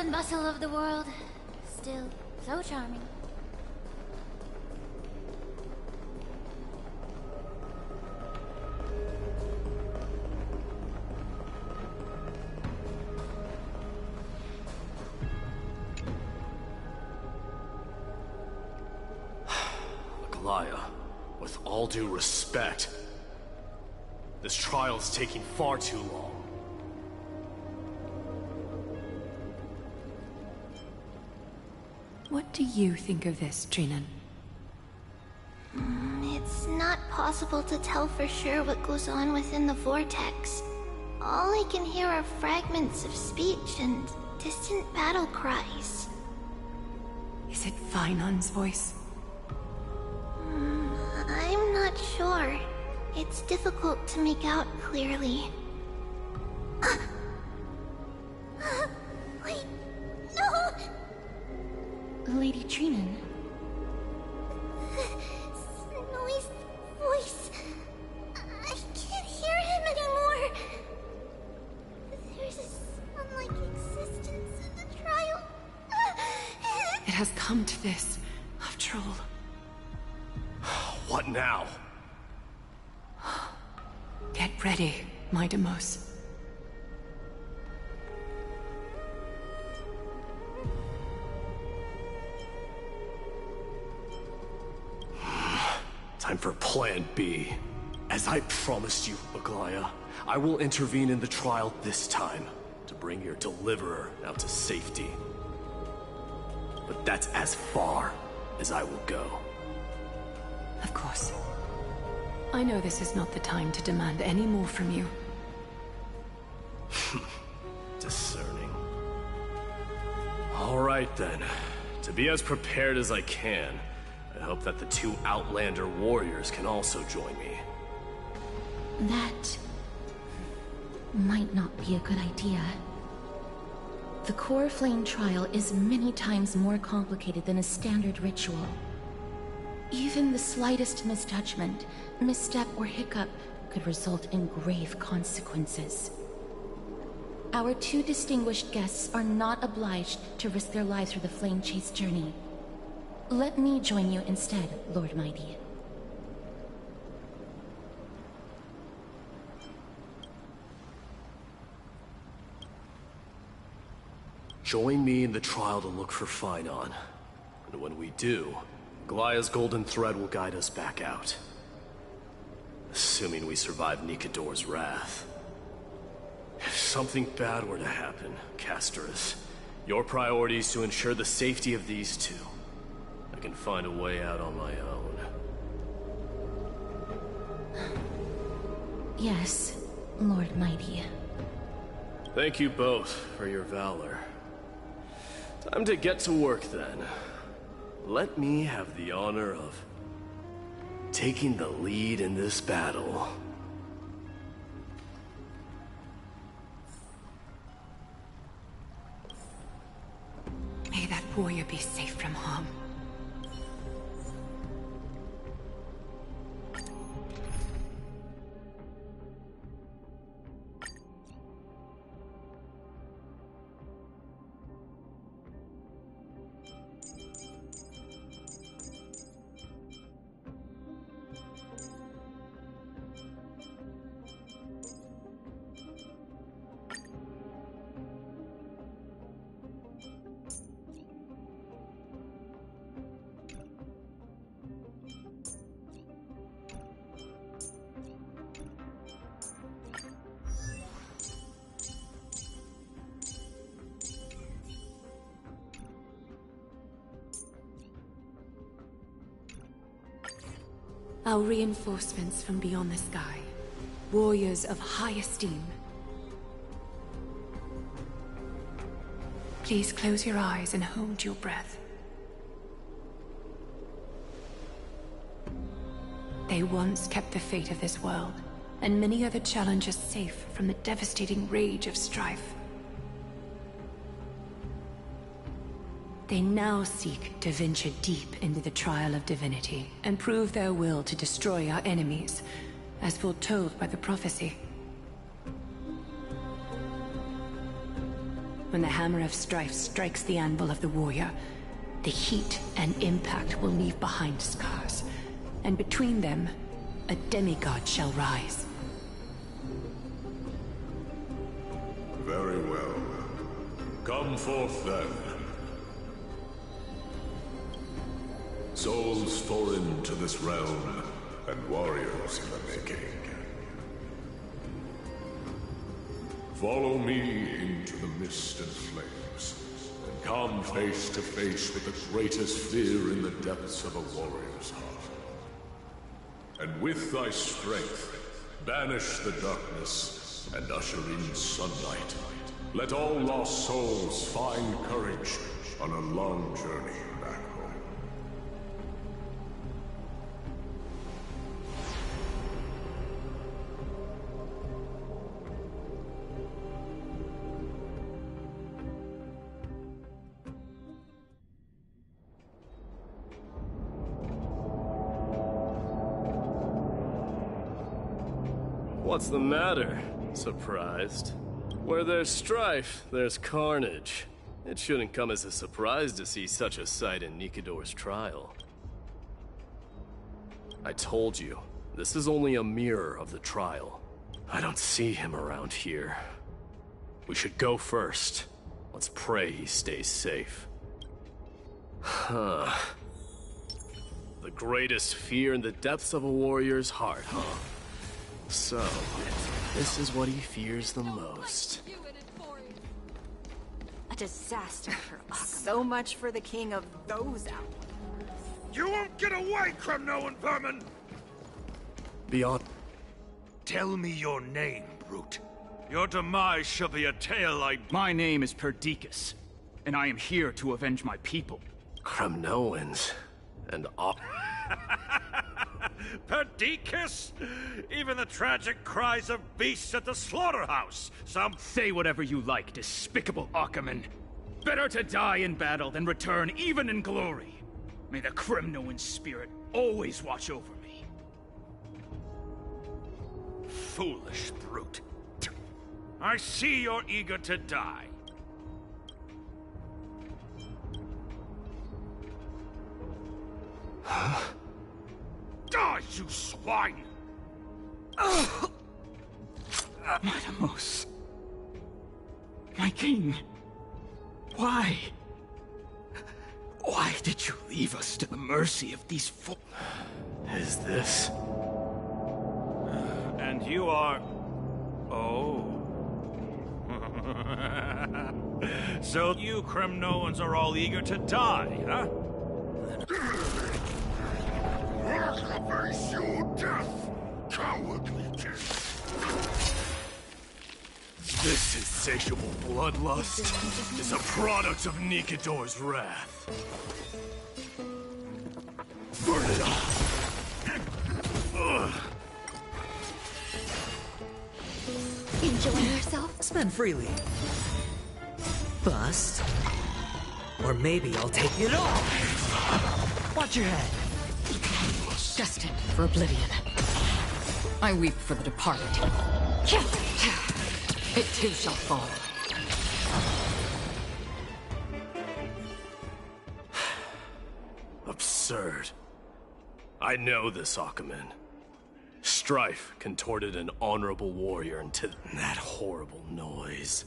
and bustle of the world, still so charming. Alaya, with all due respect, this trial is taking far too long. What do you think of this, Trinan? It's not possible to tell for sure what goes on within the vortex. All I can hear are fragments of speech and distant battle cries. Is it Vinon's voice? I'm not sure. It's difficult to make out clearly. Wait, no! Lady Trinan. Snowy's voice. I can't hear him anymore. There's a sun-like existence in the trial. It has come to this, after all. What now? Get ready, my Demos. Time for Plan B. As I promised you, Aglaya, I will intervene in the trial this time to bring your deliverer out to safety. But that's as far as I will go. Of course. I know this is not the time to demand any more from you. Discerning. All right then. To be as prepared as I can, I hope that the two Outlander warriors can also join me. That might not be a good idea. The core flame trial is many times more complicated than a standard ritual. Even the slightest misjudgment, misstep, or hiccup could result in grave consequences. Our two distinguished guests are not obliged to risk their lives for the flame chase journey. Let me join you instead, Lord Mighty. Join me in the trial to look for Finon. And when we do, Glaya's golden thread will guide us back out. Assuming we survive Nikador's wrath. If something bad were to happen, Casterus, your priority is to ensure the safety of these two. I can find a way out on my own. Yes, Lord Mighty. Thank you both for your valor. Time to get to work then. Let me have the honor of taking the lead in this battle. May that warrior be safe from harm. Our reinforcements from beyond the sky. Warriors of high esteem. Please close your eyes and hold your breath. They once kept the fate of this world, and many other challengers safe from the devastating rage of strife. They now seek to venture deep into the trial of divinity and prove their will to destroy our enemies, as foretold by the prophecy. When the hammer of strife strikes the anvil of the warrior, the heat and impact will leave behind scars, and between them, a demigod shall rise. Very well. Come forth then. Souls foreign to this realm, and warriors in the making. Follow me into the mist and flames, and come face to face with the greatest fear in the depths of a warrior's heart. And with thy strength, banish the darkness and usher in sunlight. Let all lost souls find courage on a long journey back home. What's the matter? Surprised? Where there's strife, there's carnage. It shouldn't come as a surprise to see such a sight in Nikidor's trial. I told you, this is only a mirror of the trial. I don't see him around here. We should go first. Let's pray he stays safe. Huh. The greatest fear in the depths of a warrior's heart, huh? So, this is what he fears the most. A disaster for us. So much for the king of those outlaws. You won't get away, Kremnoan vermin! Beyond... Tell me your name, brute. Your demise shall be a tale I... My name is Perdiccas, and I am here to avenge my people. Kremnoans and Perdiccas? Even the tragic cries of beasts at the slaughterhouse. Say whatever you like, despicable Ackerman. Better to die in battle than return even in glory. May the Kremnoan spirit always watch over me. Foolish brute. I see you're eager to die. Huh? Die, you swine! Matamos. My king. Why? Why did you leave us to the mercy of these fools? Is this... And you are... Oh. So you Kremnoans are all eager to die, huh? Face your death, cowardly king. This insatiable bloodlust is a product of Nikidor's wrath. Burn it off! Enjoying yourself? Spend freely. Bust. Or maybe I'll take it all! Watch your head! Destined for oblivion. I weep for the departed. It too shall fall. Absurd. I know this, Ackerman. Strife contorted an honorable warrior into that horrible noise.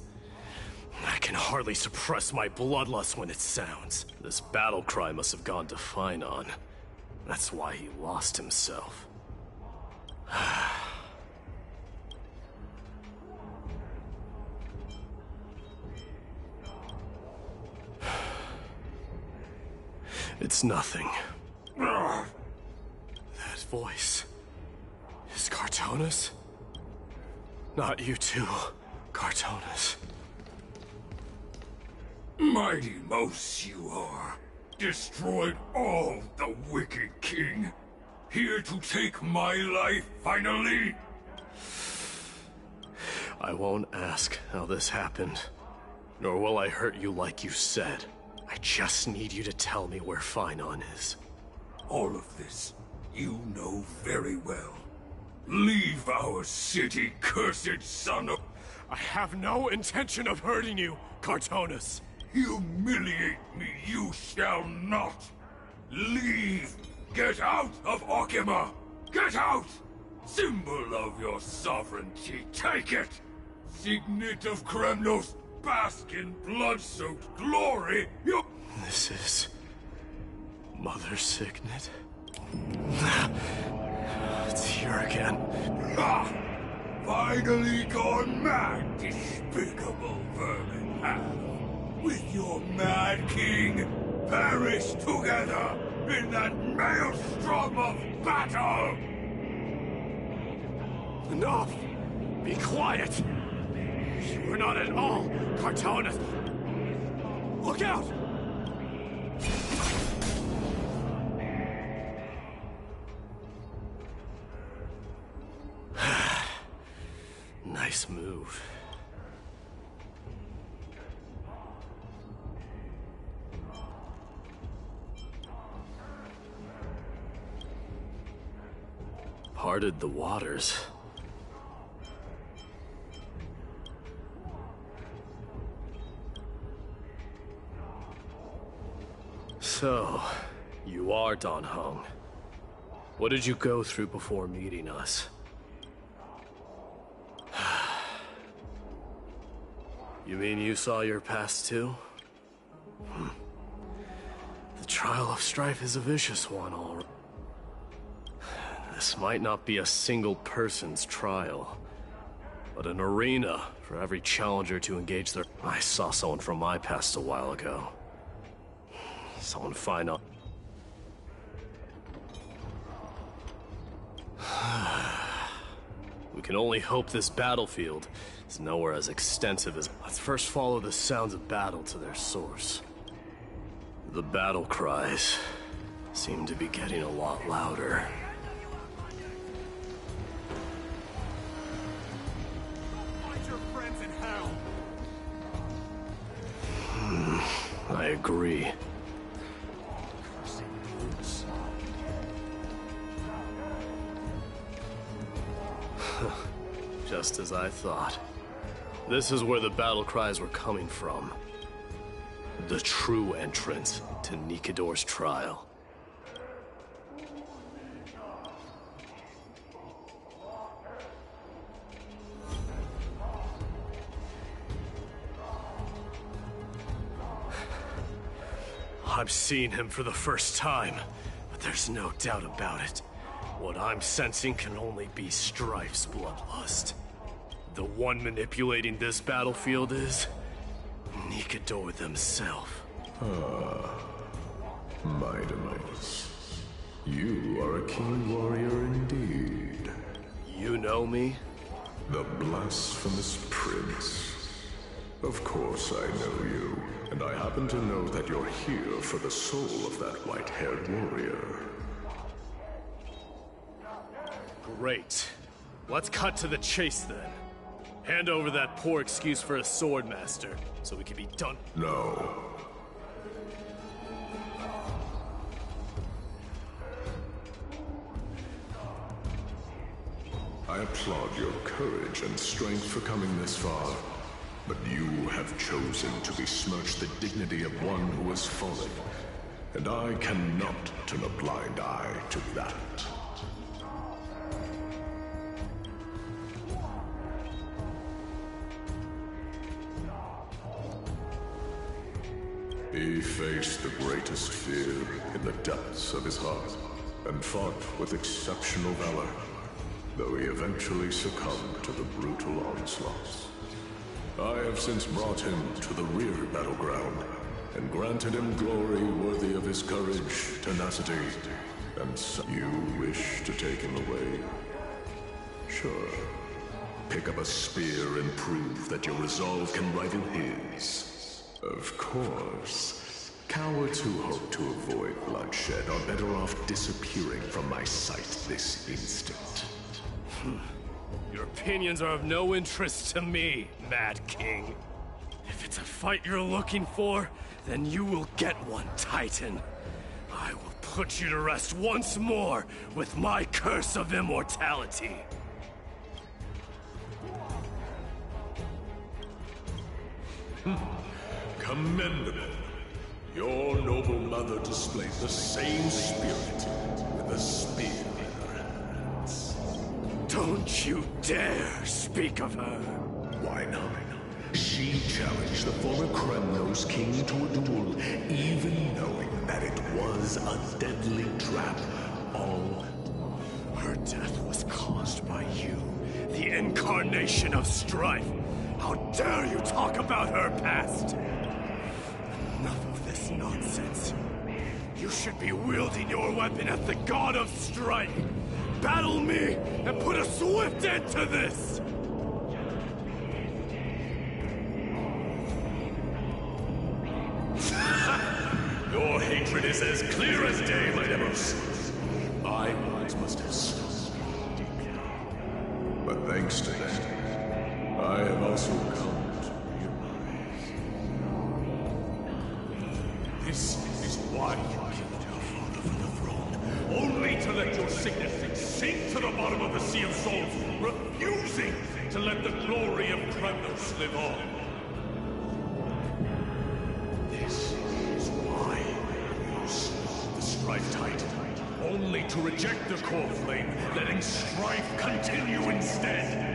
I can hardly suppress my bloodlust when it sounds. This battle cry must have gone to Finon. That's why he lost himself. It's nothing. That voice... is Cartonis? Not you too, Cartonis. Mighty Mos you are. Destroyed all the wicked king. Here to take my life, finally? I won't ask how this happened. Nor will I hurt you like you said. I just need you to tell me where Finon is. All of this, you know very well. Leave our city, cursed son of... I have no intention of hurting you, Cartonus. Humiliate me you shall not! Leave! Get out of Okima! Get out! Symbol of your sovereignty, take it! Signet of Kremnos, bask in blood-soaked glory, you— This is... Mother Signet? It's here again. Ah! Finally gone mad, despicable vermin have! With your mad king, perish together in that maelstrom of battle! Enough! Be quiet! You are not at all Cartonus! Look out! Nice move. Parted the waters. So, you are Don Hung. What did you go through before meeting us? You mean you saw your past too? The trial of strife is a vicious one, all right. This might not be a single person's trial, but an arena for every challenger to engage their— I saw someone from my past a while ago. Someone fine up. We can only hope this battlefield is nowhere as extensive as— Let's first follow the sounds of battle to their source. The battle cries seem to be getting a lot louder. Find your friends in hell! I agree. Just as I thought. This is where the battle cries were coming from. The true entrance to Nikador's trial. I'm seeing him for the first time, but there's no doubt about it. What I'm sensing can only be Strife's bloodlust. The one manipulating this battlefield is Nikador themselves. Mightimus. You are a keen warrior indeed. You know me? The blasphemous prince. Of course I know you, and I happen to know that you're here for the soul of that white-haired warrior. Great. Let's cut to the chase then. Hand over that poor excuse for a sword master, so we can be done. No. I applaud your courage and strength for coming this far, but you have chosen to besmirch the dignity of one who has fallen, and I cannot turn a blind eye to that. He faced the greatest fear in the depths of his heart, and fought with exceptional valor, though he eventually succumbed to the brutal onslaughts. I have since brought him to the rear battleground, and granted him glory worthy of his courage, tenacity, and you wish to take him away? Sure. Pick up a spear and prove that your resolve can rival his. Of course. Cowards who hope to avoid bloodshed are better off disappearing from my sight this instant. Your opinions are of no interest to me, Mad King. If it's a fight you're looking for, then you will get one, Titan. I will put you to rest once more with my curse of immortality. Commendable. Your noble mother displayed the same spirit with a spear in her hands. Don't you dare speak of her! Why not? She challenged the former Kremnos king to a duel, even knowing that it was a deadly trap. All her death was caused by you, the incarnation of strife. How dare you talk about her past? Enough of this nonsense. You should be wielding your weapon at the god of strife. Battle me and put a swift end to this! Your hatred is as clear as day, my Demos. My words must have stung deeply. But thanks to that, I have also come to realize. This is why you killed your father for the throne. Only to let your signet sink to the bottom of the Sea of Souls, refusing to let the glory of Kremnos live on. This is why you swallowed the Strife Titan, only to reject the core flame, letting strife continue instead.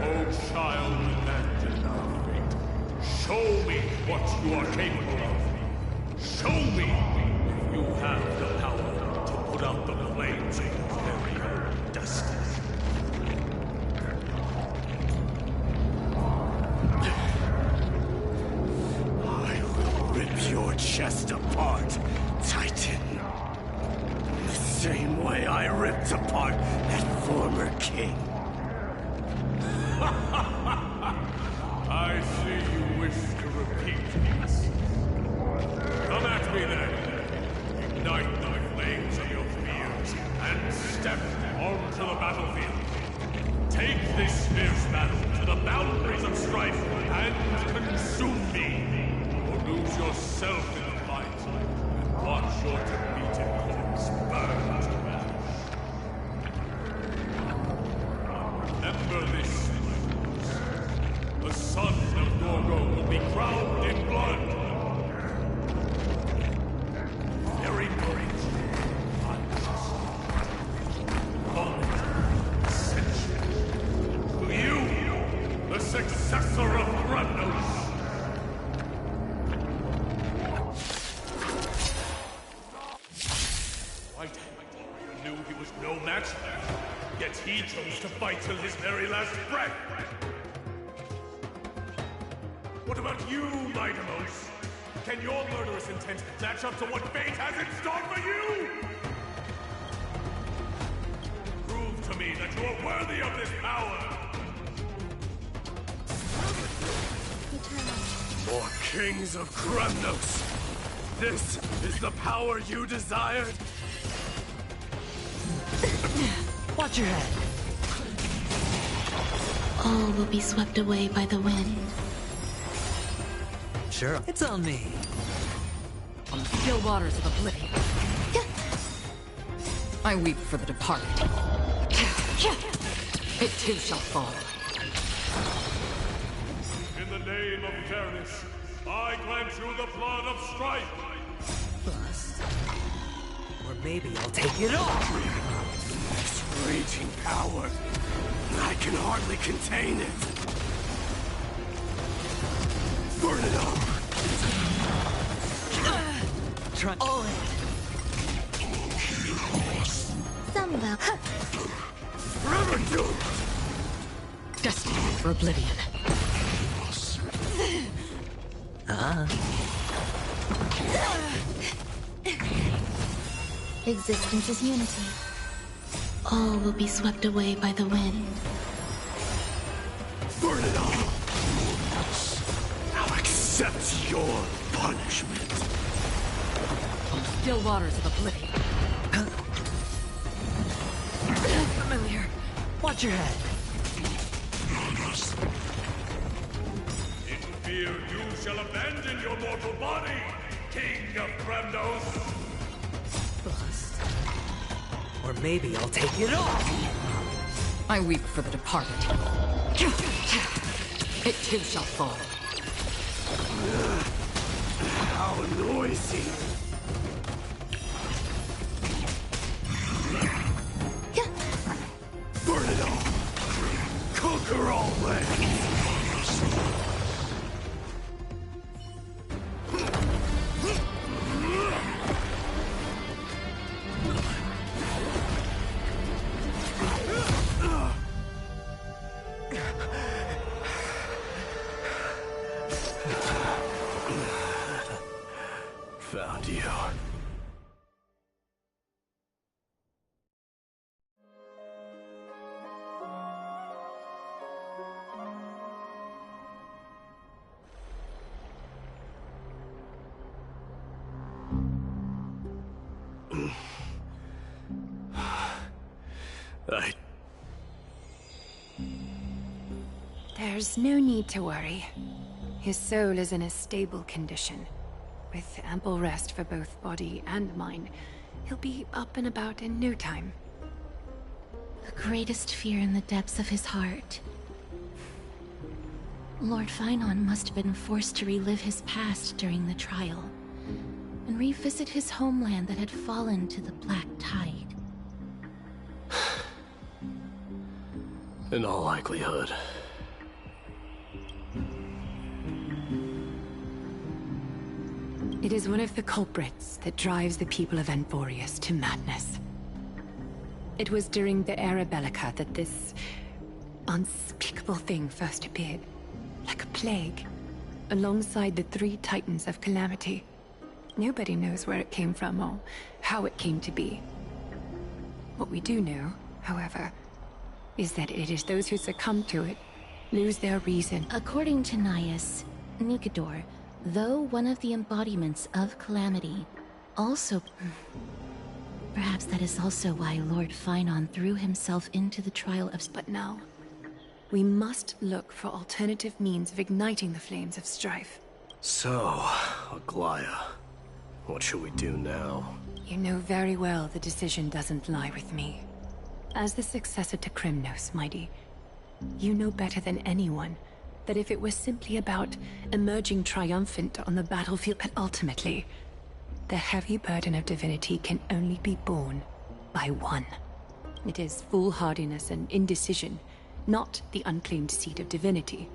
Oh, child, abandon our fate. Show me what you are capable of. Show me if you have the power to put out the flames of your very own destiny. I will rip your chest apart, Titan. The same way I ripped apart that former king. I see you wish to repeat this. Come at me then. Ignite the flames of your fears and step onto the battlefield. Take this fierce battle to the boundaries of strife and consume me. Or lose yourself in the fight and watch your defeated corpse burn to ash. Remember this. The son of Gorgo will be crowned in blood. Very great. Unjust. Vomit. Ascension. To you, the successor of Kremnos. White knew he was no match, yet he chose to fight till his very last breath. What about you, Maidamos? Can your murderous intent match up to what fate has in store for you? Prove to me that you are worthy of this power! More kings of Kremnos! This is the power you desired? Watch your head. All will be swept away by the wind. Sure, it's on me. On the still waters of oblivion, I weep for the departed. It too shall fall. In the name of fairness, I grant you the blood of strife! Bust. Or maybe I'll take it all! This raging power, I can hardly contain it. Burn it up! Try all in. Samba. Forever doomed! Destined for oblivion. Existence is unity. All will be swept away by the wind. Burn it all! Now accept your punishment. On the still waters of oblivion. Familiar. Watch your head. In fear you shall abandon your mortal body, King of Kremnos! Bust. Or maybe I'll take it all! I weep for the departed. It too shall fall. How noisy! Burn it all! Conquer all lands! Found you. There's no need to worry. His soul is in a stable condition. With ample rest for both body and mind, he'll be up and about in no time. The greatest fear in the depths of his heart. Lord Finon must have been forced to relive his past during the trial, and revisit his homeland that had fallen to the Black Tide. In all likelihood. It is one of the culprits that drives the people of Anvorius to madness. It was during the Era Bellica that this unspeakable thing first appeared, like a plague, alongside the 3 Titans of Calamity. Nobody knows where it came from or how it came to be. What we do know, however, is that it is those who succumb to it lose their reason. According to Naias, Nikador, though one of the embodiments of Calamity, also... Perhaps that is also why Lord Finon threw himself into the trial of... But now, we must look for alternative means of igniting the flames of strife. So, Aglaya, what should we do now? You know very well the decision doesn't lie with me. As the successor to Krymnos, Mighty, you know better than anyone that if it was simply about emerging triumphant on the battlefield, but ultimately, the heavy burden of divinity can only be borne by one. It is foolhardiness and indecision, not the unclaimed seat of divinity.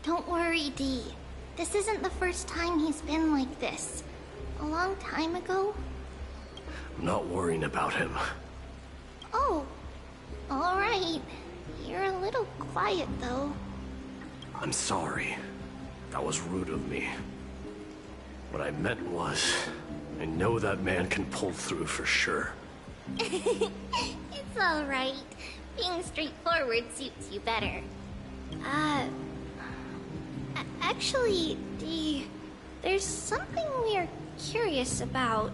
Don't worry, Dee. This isn't the first time he's been like this. A long time ago? I'm not worrying about him. Oh, alright. You're a little quiet, though. I'm sorry. That was rude of me. What I meant was, I know that man can pull through for sure. It's alright. Being straightforward suits you better. Actually, Dee, there's something we're curious about.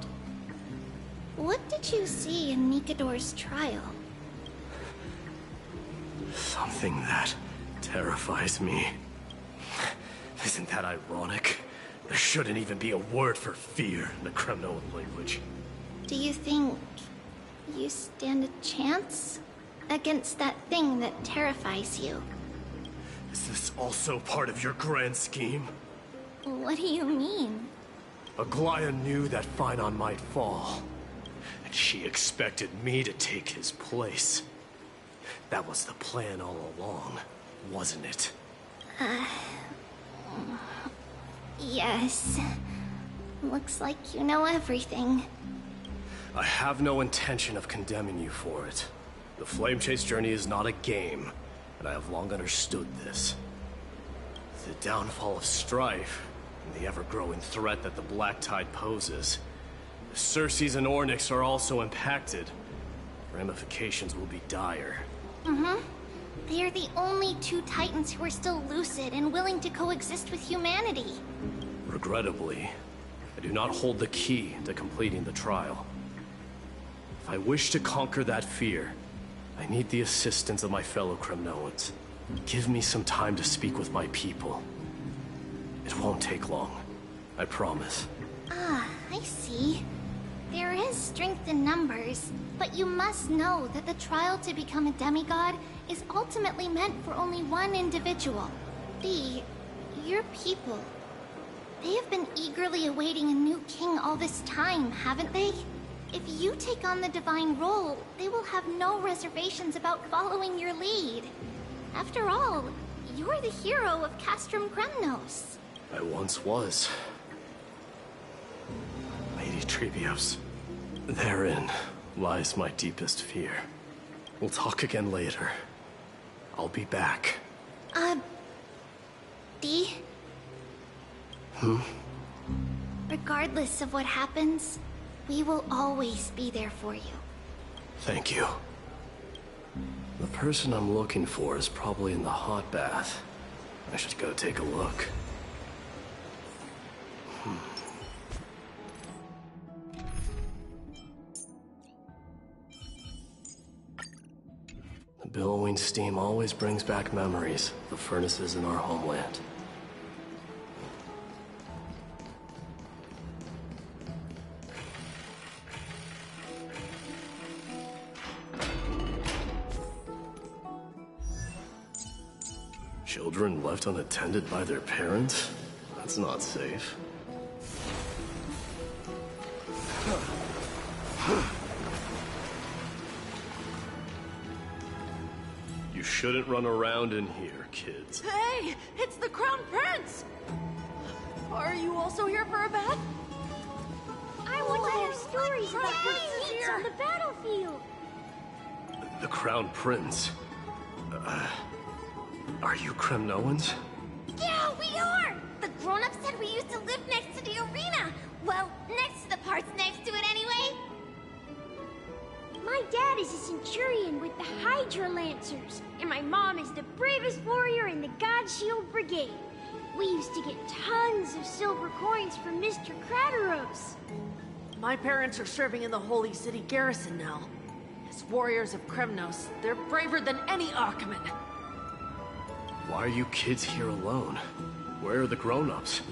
What did you see in Nikador's trial? Something that terrifies me. Isn't that ironic? There shouldn't even be a word for fear in the Kremnoan language. Do you think you stand a chance against that thing that terrifies you? Is this also part of your grand scheme? What do you mean? Aglaya knew that Phynon might fall, and she expected me to take his place. That was the plan all along, wasn't it? Yes. Looks like you know everything. I have no intention of condemning you for it. The Flame Chase journey is not a game, and I have long understood this. The downfall of strife, and the ever-growing threat that the Black Tide poses. The Circes and Ornyx are also impacted. Ramifications will be dire. They are the only two Titans who are still lucid and willing to coexist with humanity. Regrettably, I do not hold the key to completing the trial. If I wish to conquer that fear, I need the assistance of my fellow Kremnoans. Give me some time to speak with my people. It won't take long, I promise. Ah, I see. There is strength in numbers, but you must know that the trial to become a demigod is ultimately meant for only one individual. Your people. They have been eagerly awaiting a new king all this time, haven't they? If you take on the divine role, they will have no reservations about following your lead. After all, you're the hero of Castrum Kremnos. I once was. Lady Trebios. Therein lies my deepest fear. We'll talk again later. I'll be back. Dee? Regardless of what happens, we will always be there for you. Thank you. The person I'm looking for is probably in the hot bath. I should go take a look. The billowing steam always brings back memories of the furnaces in our homeland. Children left unattended by their parents? That's not safe. You shouldn't run around in here, kids. Hey! It's the Crown Prince! Are you also here for a bath? I want to hear stories about good feats on the battlefield. The Crown Prince. Are you Kremnoans? Yeah, we are! The grown-ups said we used to live next to the arena. Well, next to the parts next to it anyway. My dad is a Centurion with the Hydra Lancers, and my mom is the bravest warrior in the God Shield Brigade. We used to get tons of silver coins from Mr. Crateros. My parents are serving in the Holy City garrison now. As warriors of Kremnos, they're braver than any Achaemen. Why are you kids here alone? Where are the grown-ups?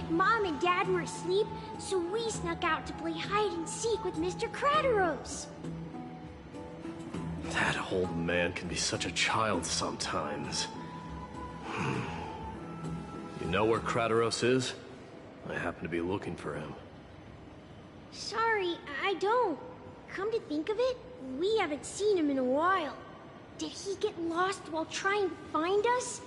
Mom and Dad were asleep, so we snuck out to play hide and seek with Mr. Crateros. That old man can be such a child sometimes. You know where Crateros is? I happen to be looking for him. Sorry, I don't. Come to think of it, we haven't seen him in a while. Did he get lost while trying to find us?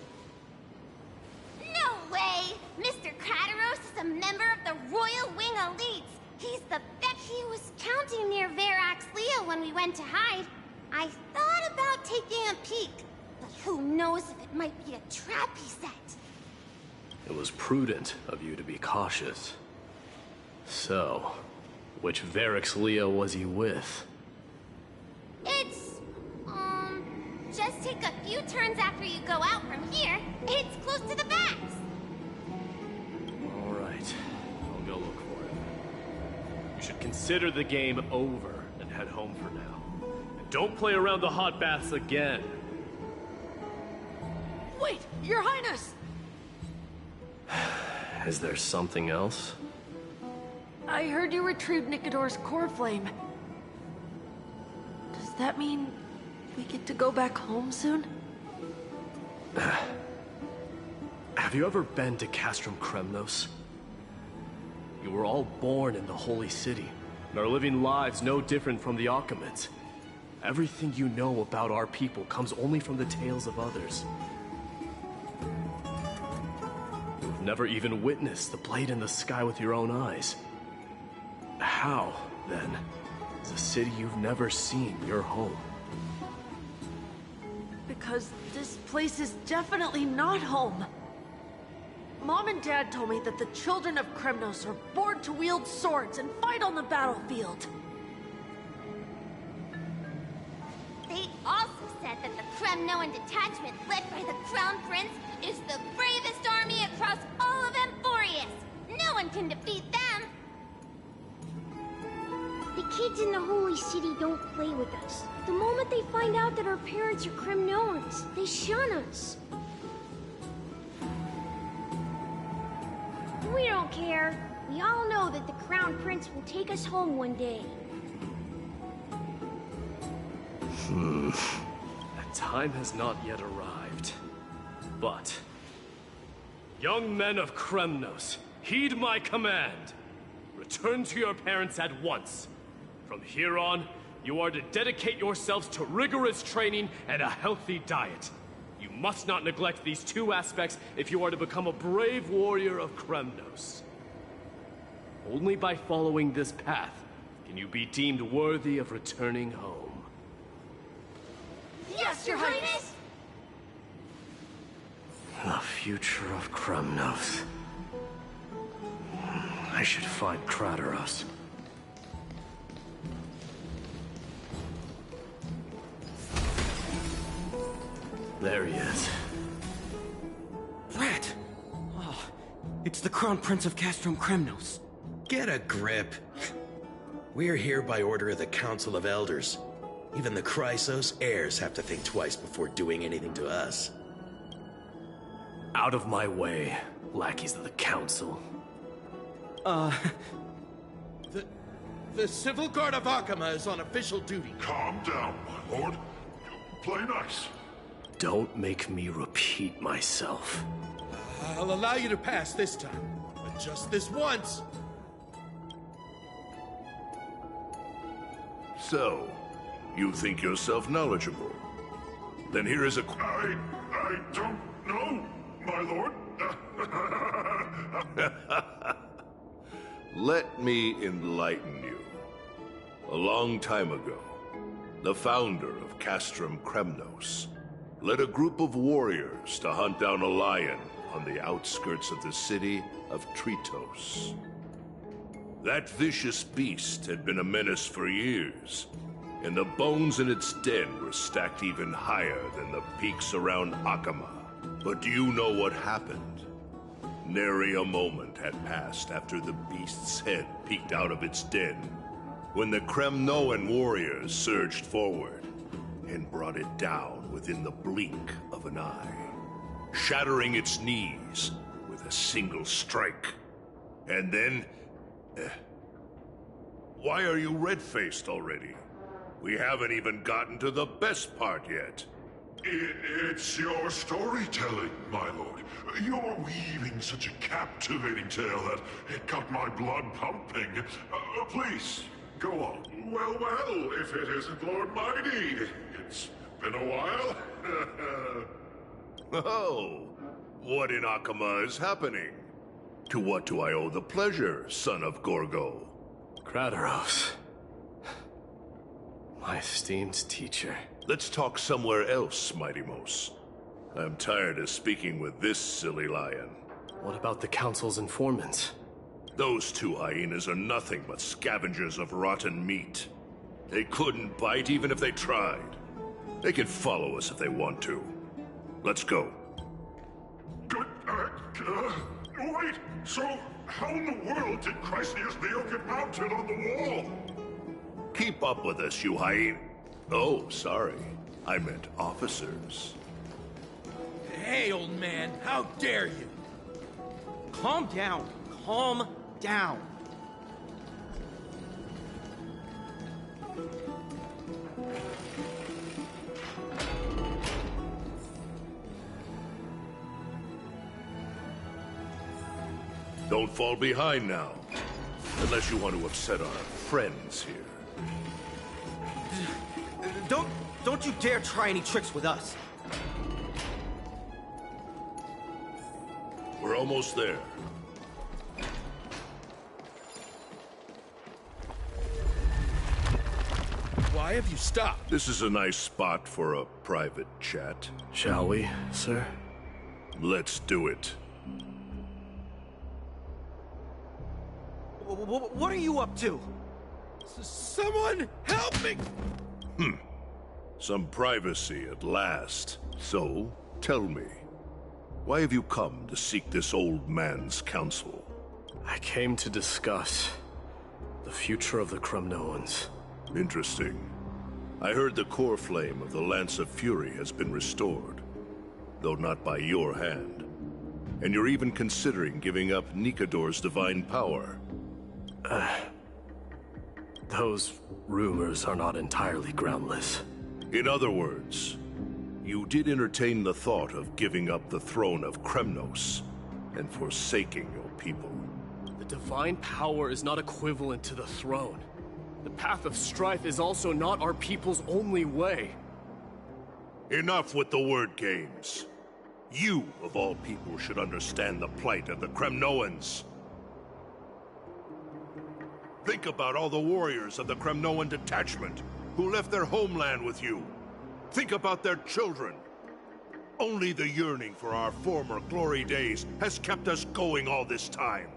No way! Mr. Crateros is a member of the Royal Wing Elites. He's the bet he was counting near Verax Leo when we went to hide. I thought about taking a peek, but who knows if it might be a trap he set. It was prudent of you to be cautious. So, which Verax Leo was he with? It's, just take a few turns after you go out from here. It's close to the backs. All right, I'll go look for him. You should consider the game over and head home for now. And don't play around the hot baths again. Wait, Your Highness! Is there something else? I heard you retrieved Nicodor's core flame. Does that mean we get to go back home soon? Have you ever been to Castrum Kremnos? You were all born in the Holy City, and are living lives no different from the Achaemenids. Everything you know about our people comes only from the tales of others. You've never even witnessed the blade in the sky with your own eyes. How, then, is a city you've never seen your home? Because this place is definitely not home. Mom and Dad told me that the children of Kremnos are born to wield swords and fight on the battlefield. They also said that the Kremnoan detachment led by the Crown Prince is the bravest army across all of Amphorius. No one can defeat them. The kids in the Holy City don't play with us. The moment they find out that our parents are Kremnoans, they shun us. We don't care. We all know that the Crown Prince will take us home one day. That time has not yet arrived. But... young men of Kremnos, heed my command. Return to your parents at once. From here on, you are to dedicate yourselves to rigorous training and a healthy diet. You must not neglect these two aspects if you are to become a brave warrior of Kremnos. Only by following this path can you be deemed worthy of returning home. Yes, Your Highness! The future of Kremnos. I should find Krateros. There he is. Rat! Oh, it's the Crown Prince of Castrum Kremnos. Get a grip. We're here by order of the Council of Elders. Even the Chrysos heirs have to think twice before doing anything to us. Out of my way, lackeys of the Council. The Civil Guard of Achaema is on official duty. Calm down, my lord. Play nice. Don't make me repeat myself. I'll allow you to pass this time, but just this once. So, you think yourself knowledgeable? Then here is a... I don't know, my lord. Let me enlighten you. A long time ago, the founder of Castrum Kremnos led a group of warriors to hunt down a lion on the outskirts of the city of Tritos. That vicious beast had been a menace for years, and the bones in its den were stacked even higher than the peaks around Achaema. But do you know what happened? Nary a moment had passed after the beast's head peeked out of its den, when the Kremnoan warriors surged forward and brought it down within the blink of an eye, shattering its knees with a single strike. And then... why are you red-faced already? We haven't even gotten to the best part yet. It's your storytelling, my lord. You're weaving such a captivating tale that it got my blood pumping. Please, go on. Well, if it isn't Lord Mighty. It's been a while. Oh, what in Achaema is happening? To what do I owe the pleasure, son of Gorgo? Krateros. My esteemed teacher. Let's talk somewhere else, Mighty Mos. I'm tired of speaking with this silly lion. What about the Council's informants? Those two hyenas are nothing but scavengers of rotten meat. They couldn't bite even if they tried. They can follow us if they want to. Let's go. Wait, so how in the world did Chrysius Leo get mounted on the wall? Keep up with us, you hyena. Oh, sorry. I meant officers. Hey, old man, how dare you? Calm down. Calm down. Don't fall behind now. Unless you want to upset our friends here. Don't you dare try any tricks with us. We're almost there. Why have you stopped? This is a nice spot for a private chat. Shall we, sir? Let's do it. What are you up to? Someone help me! Some privacy at last. So, tell me, why have you come to seek this old man's counsel? I came to discuss the future of the Kremnoans. Interesting. I heard the core flame of the Lance of Fury has been restored, though not by your hand. And you're even considering giving up Nikador's divine power. Those rumors are not entirely groundless. In other words, you did entertain the thought of giving up the throne of Kremnos and forsaking your people. The divine power is not equivalent to the throne. The path of strife is also not our people's only way. Enough with the word games. You, of all people, should understand the plight of the Kremnoans. Think about all the warriors of the Kremnoan detachment who left their homeland with you. Think about their children. Only the yearning for our former glory days has kept us going all this time.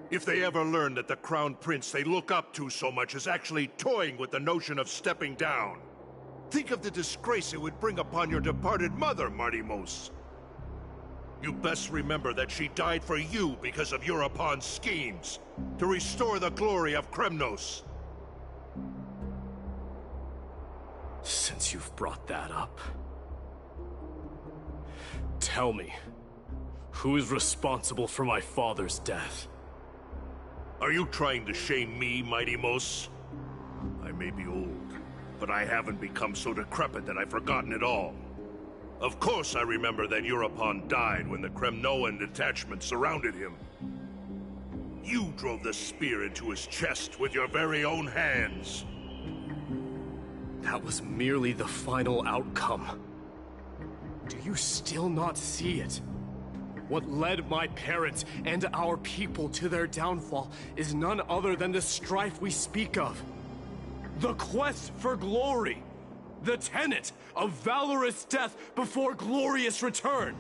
If they ever learn that the Crown Prince they look up to so much is actually toying with the notion of stepping down, think of the disgrace it would bring upon your departed mother, Martimos. You best remember that she died for you because of Europon's schemes, to restore the glory of Kremnos. Since you've brought that up, tell me, who is responsible for my father's death? Are you trying to shame me, Martimos? I may be old, but I haven't become so decrepit that I've forgotten it all. Of course I remember that Europon died when the Kremnoan detachment surrounded him. You drove the spear into his chest with your very own hands. That was merely the final outcome. Do you still not see it? What led my parents and our people to their downfall is none other than the strife we speak of. The quest for glory. The tenet of valorous death before glorious return.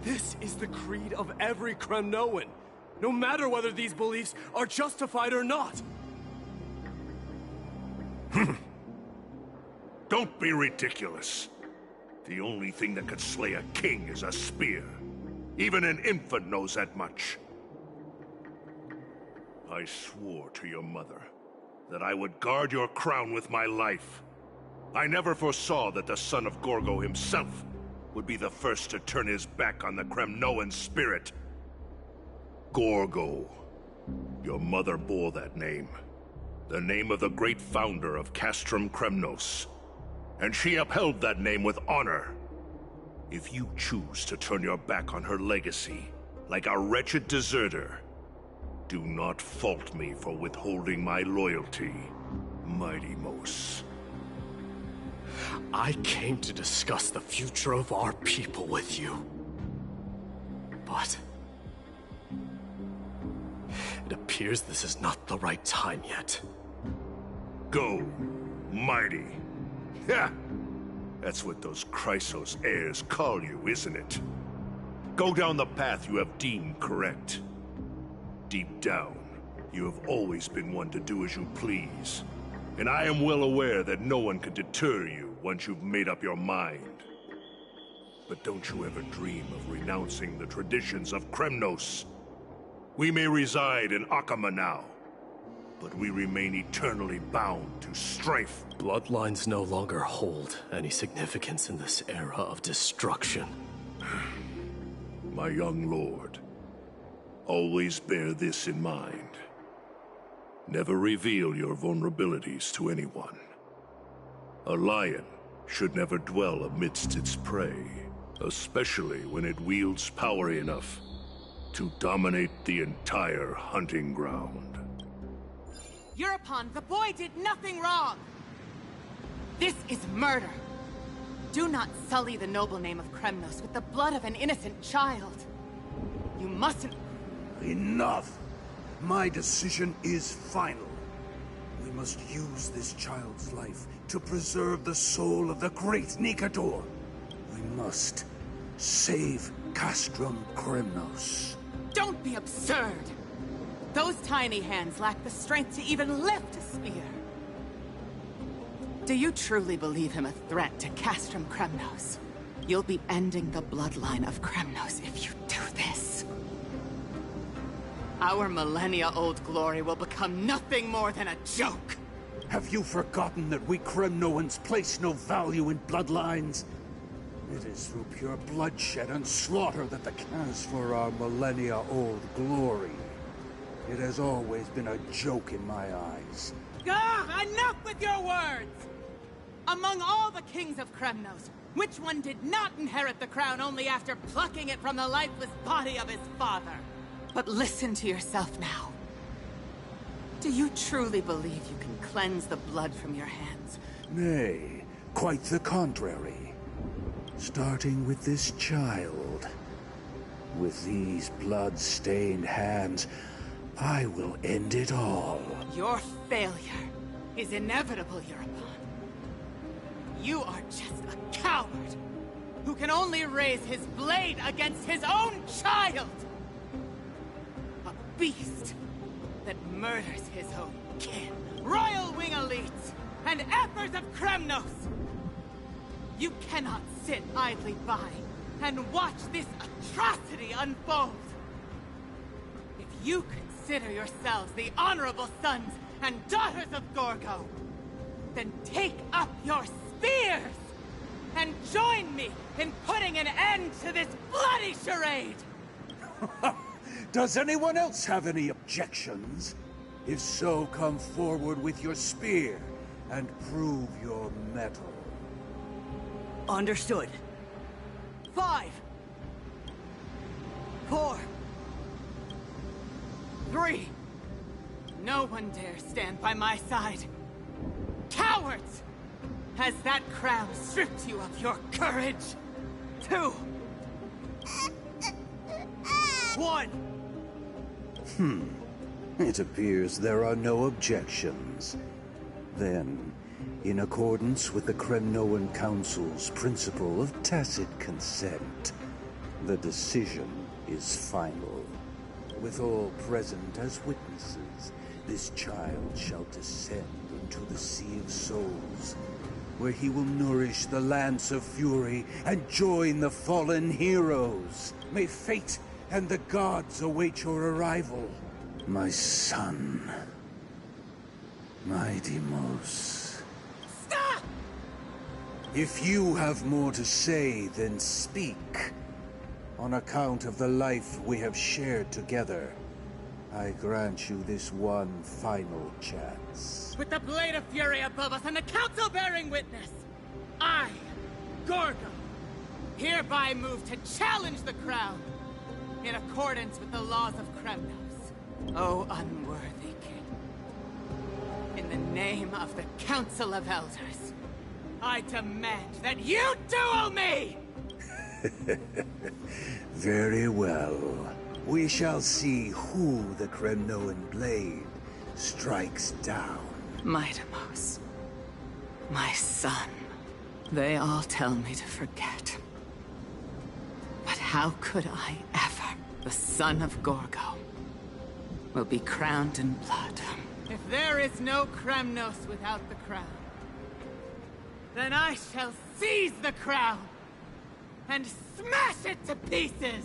This is the creed of every Kremnoan, no matter whether these beliefs are justified or not. Don't be ridiculous. The only thing that could slay a king is a spear. Even an infant knows that much. I swore to your mother that I would guard your crown with my life. I never foresaw that the son of Gorgo himself would be the first to turn his back on the Kremnoan spirit. Gorgo. Your mother bore that name. The name of the great founder of Castrum Kremnos. And she upheld that name with honor. If you choose to turn your back on her legacy, like a wretched deserter, do not fault me for withholding my loyalty, Martimos. I came to discuss the future of our people with you. But it appears this is not the right time yet. Go, mighty. Ha! That's what those Chrysos heirs call you, isn't it? Go down the path you have deemed correct. Deep down, you have always been one to do as you please. And I am well aware that no one can deter you once you've made up your mind. But don't you ever dream of renouncing the traditions of Kremnos. We may reside in Akama now, but we remain eternally bound to strife. Bloodlines no longer hold any significance in this era of destruction. my young lord. Always bear this in mind. Never reveal your vulnerabilities to anyone. A lion should never dwell amidst its prey, especially when it wields power enough to dominate the entire hunting ground. Euripon, the boy did nothing wrong! This is murder! Do not sully the noble name of Kremnos with the blood of an innocent child! You mustn't... Enough! My decision is final. We must use this child's life to preserve the soul of the great Nikador. We must save Castrum Kremnos. Don't be absurd! Those tiny hands lack the strength to even lift a spear. Do you truly believe him a threat to Castrum Kremnos? You'll be ending the bloodline of Kremnos if you do this. Our millennia-old glory will become nothing more than a joke! Have you forgotten that we Kremnoans place no value in bloodlines? It is through pure bloodshed and slaughter that as for our millennia-old glory, it has always been a joke in my eyes. Enough with your words! Among all the kings of Kremnos, which one did not inherit the crown only after plucking it from the lifeless body of his father? But listen to yourself now. Do you truly believe you can cleanse the blood from your hands? Nay, quite the contrary. Starting with this child. With these blood-stained hands, I will end it all. Your failure is inevitable, Euripon. You are just a coward who can only raise his blade against his own child! A beast that murders his own kin, royal wing elites, and ephors of Kremnos! You cannot sit idly by and watch this atrocity unfold! If you consider yourselves the honorable sons and daughters of Gorgo, then take up your spears and join me in putting an end to this bloody charade! Does anyone else have any objections? If so, come forward with your spear and prove your mettle. Understood. 5, 4, 3. No one dare stand by my side. Cowards! Has that crown stripped you of your courage? 2, 1. It appears there are no objections. Then, in accordance with the Kremnoan Council's principle of tacit consent, the decision is final. With all present as witnesses, this child shall descend into the Sea of Souls, where he will nourish the Lance of Fury and join the fallen heroes. May fate and the gods await your arrival, my son. My Deimos. Stop! If you have more to say, then speak. On account of the life we have shared together, I grant you this one final chance. With the Blade of Fury above us and the Council bearing witness, I, Gorgo, hereby move to challenge the crown in accordance with the laws of Kremnos. O unworthy king, in the name of the Council of Elders, I demand that you duel me! Very well. We shall see who the Kremnoan blade strikes down. My Deimos, my son, they all tell me to forget. But how could I ever? The son of Gorgo will be crowned in blood. If there is no Kremnos without the crown, then I shall seize the crown and smash it to pieces!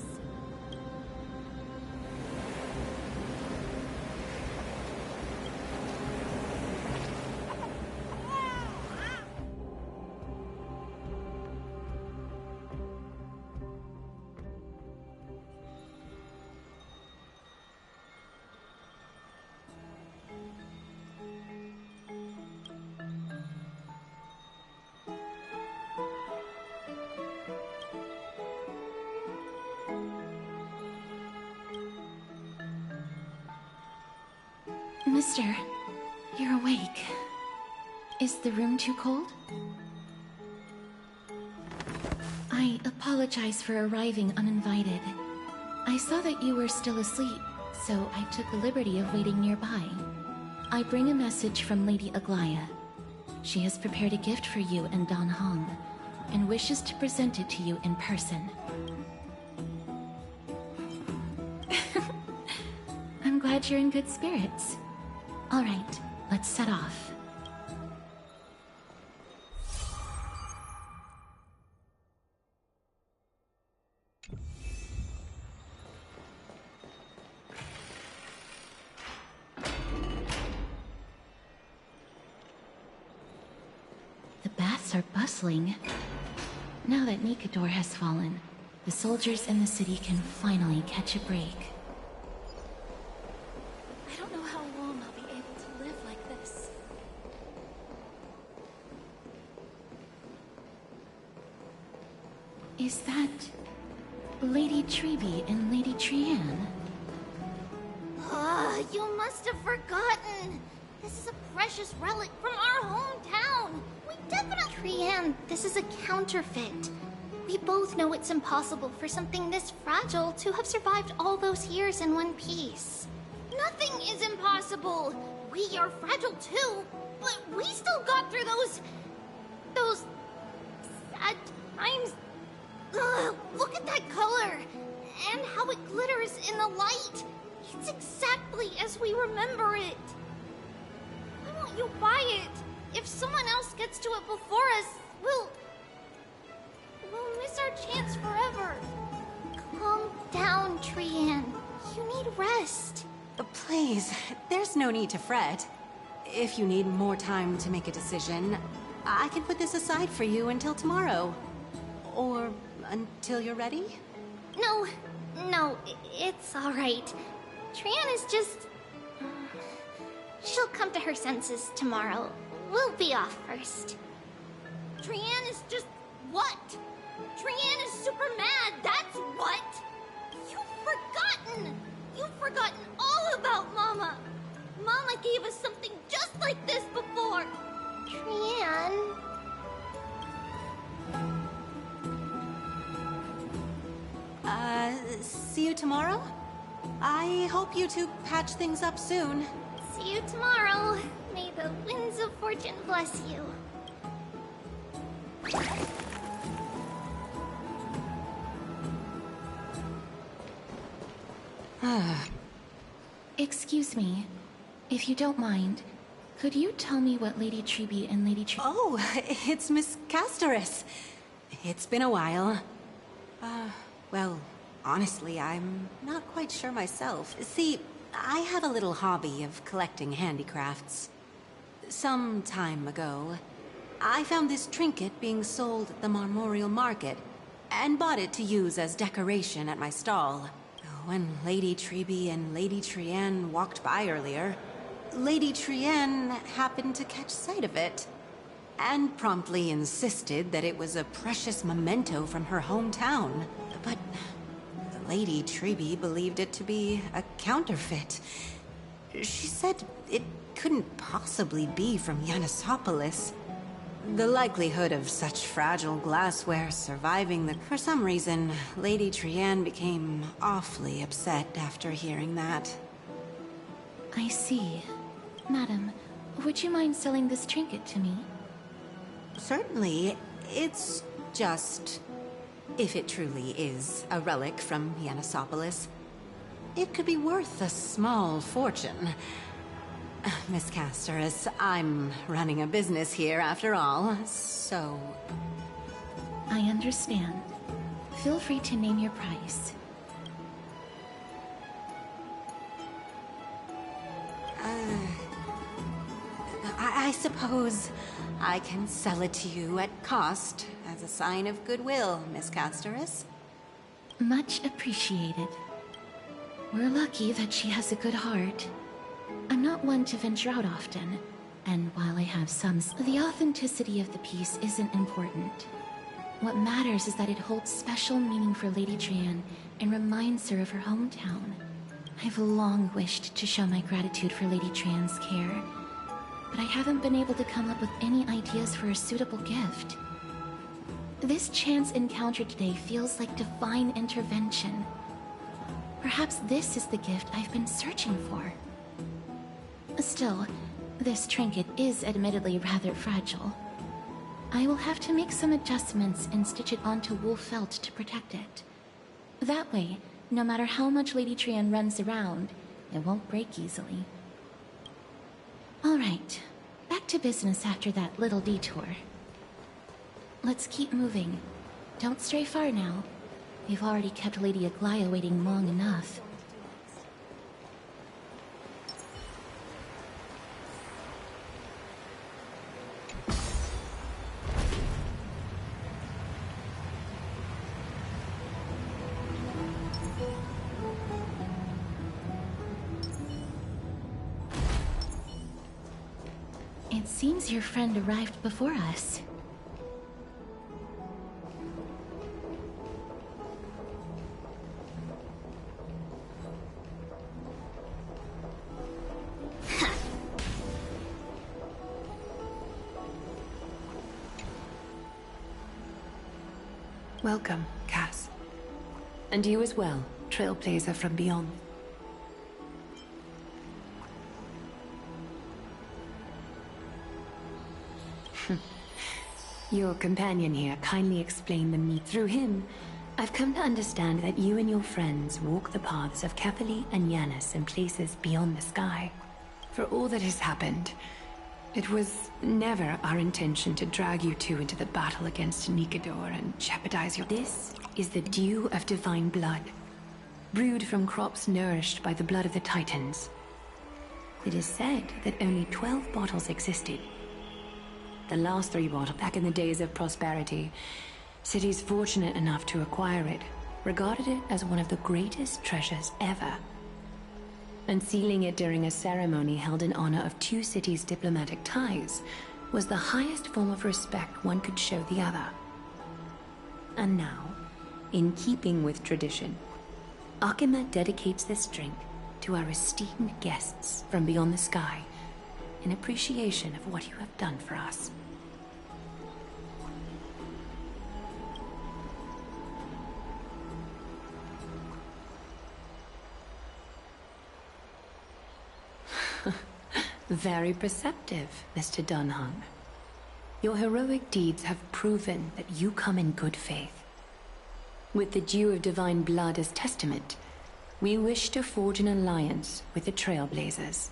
Mister, you're awake. Is the room too cold? I apologize for arriving uninvited. I saw that you were still asleep, so I took the liberty of waiting nearby. I bring a message from Lady Aglaya. She has prepared a gift for you and Dan Hong, and wishes to present it to you in person. I'm glad you're in good spirits. All right, let's set off. The baths are bustling. Now that Nikador has fallen, the soldiers in the city can finally catch a break. I don't know how long I'll be able to live like this. Is that Lady Treby and Lady Trianne? You must have forgotten. This is a precious relic from our hometown. We definitely... Trianne, this is a counterfeit. We both know it's impossible for something this fragile to have survived all those years in one piece. Nothing is impossible. We are fragile too, but we still got through those sad times. Ugh, look at that color, and how it glitters in the light. It's exactly as we remember it. Why won't you buy it? If someone else gets to it before us, we'll miss our chance forever. Calm down, Trianne. You need rest. Please, there's no need to fret. If you need more time to make a decision, I can put this aside for you until tomorrow. Or until you're ready? No, it's all right. Trianne is just... She'll come to her senses tomorrow. We'll be off first. Trianne is just... what? Trianne is super mad, that's what! You've forgotten! You've forgotten all about Mama! Mama gave us something just like this before! Trianne... See you tomorrow? I hope you two patch things up soon. See you tomorrow. May the winds of fortune bless you. Excuse me, if you don't mind, could you tell me what Lady Treby and Lady Oh, it's Miss Castoris. It's been a while. Well, honestly, I'm not quite sure myself. See, I have a little hobby of collecting handicrafts. Some time ago, I found this trinket being sold at the Marmorial Market, and bought it to use as decoration at my stall. When Lady Treby and Lady Trianne walked by earlier, Lady Trianne happened to catch sight of it, and promptly insisted that it was a precious memento from her hometown. But Lady Treby believed it to be a counterfeit. She said it couldn't possibly be from Yanisopolis. The likelihood of such fragile glassware surviving the... For some reason, Lady Trianne became awfully upset after hearing that. I see. Madam, would you mind selling this trinket to me? Certainly. It's just... if it truly is a relic from Yanisopolis, it could be worth a small fortune. Miss Castoris, I'm running a business here after all, so... I understand. Feel free to name your price. I suppose I can sell it to you at cost as a sign of goodwill, Miss Castoris. Much appreciated. We're lucky that she has a good heart. I'm not one to venture out often, and while I have some... The authenticity of the piece isn't important. What matters is that it holds special meaning for Lady Trianne and reminds her of her hometown. I've long wished to show my gratitude for Lady Trian's care, but I haven't been able to come up with any ideas for a suitable gift. This chance encounter today feels like divine intervention. Perhaps this is the gift I've been searching for. Still, this trinket is admittedly rather fragile. I will have to make some adjustments and stitch it onto wool felt to protect it. That way, no matter how much Lady Trian runs around, it won't break easily. Alright, back to business after that little detour. Let's keep moving. Don't stray far now. We've already kept Lady Aglaia waiting long enough. It seems your friend arrived before us. Welcome, Cass. And you as well, trailblazer from beyond. Your companion here kindly explained the need. Through him, I've come to understand that you and your friends walk the paths of Kefali and Yanis in places beyond the sky. For all that has happened, it was never our intention to drag you two into the battle against Nikador and jeopardize your... This is the dew of divine blood, brewed from crops nourished by the blood of the Titans. It is said that only 12 bottles existed. The last 3 bottles, back in the days of prosperity, cities fortunate enough to acquire it regarded it as one of the greatest treasures ever. Unsealing it during a ceremony held in honor of 2 cities' diplomatic ties was the highest form of respect one could show the other. And now, in keeping with tradition, Akima dedicates this drink to our esteemed guests from beyond the sky in appreciation of what you have done for us. Very perceptive, Mr. Dunhung. Your heroic deeds have proven that you come in good faith. With the dew of divine blood as testament, we wish to forge an alliance with the Trailblazers.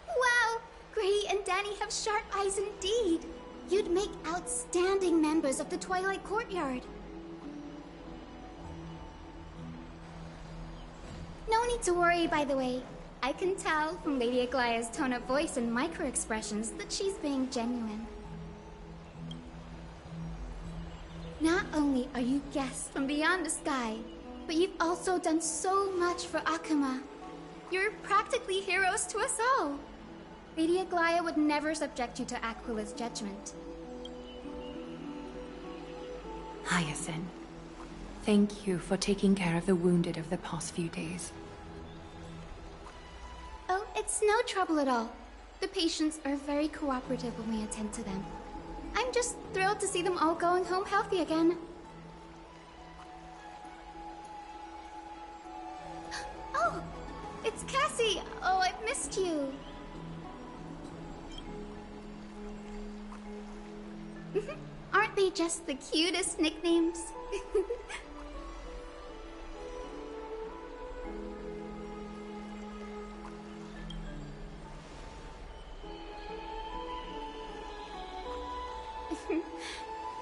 Wow! Gray and Danny have sharp eyes indeed. You'd make outstanding members of the Twilight Courtyard. No need to worry, by the way. I can tell from Lady Aglaia's tone of voice and micro-expressions that she's being genuine. Not only are you guests from beyond the sky, but you've also done so much for Akima. You're practically heroes to us all. Lady Aglaia would never subject you to Aquila's judgment. Hyacinth, thank you for taking care of the wounded of the past few days. Oh, it's no trouble at all. The patients are very cooperative when we attend to them. I'm just thrilled to see them all going home healthy again. Oh, it's Cassie! Oh, I've missed you. Aren't they just the cutest nicknames?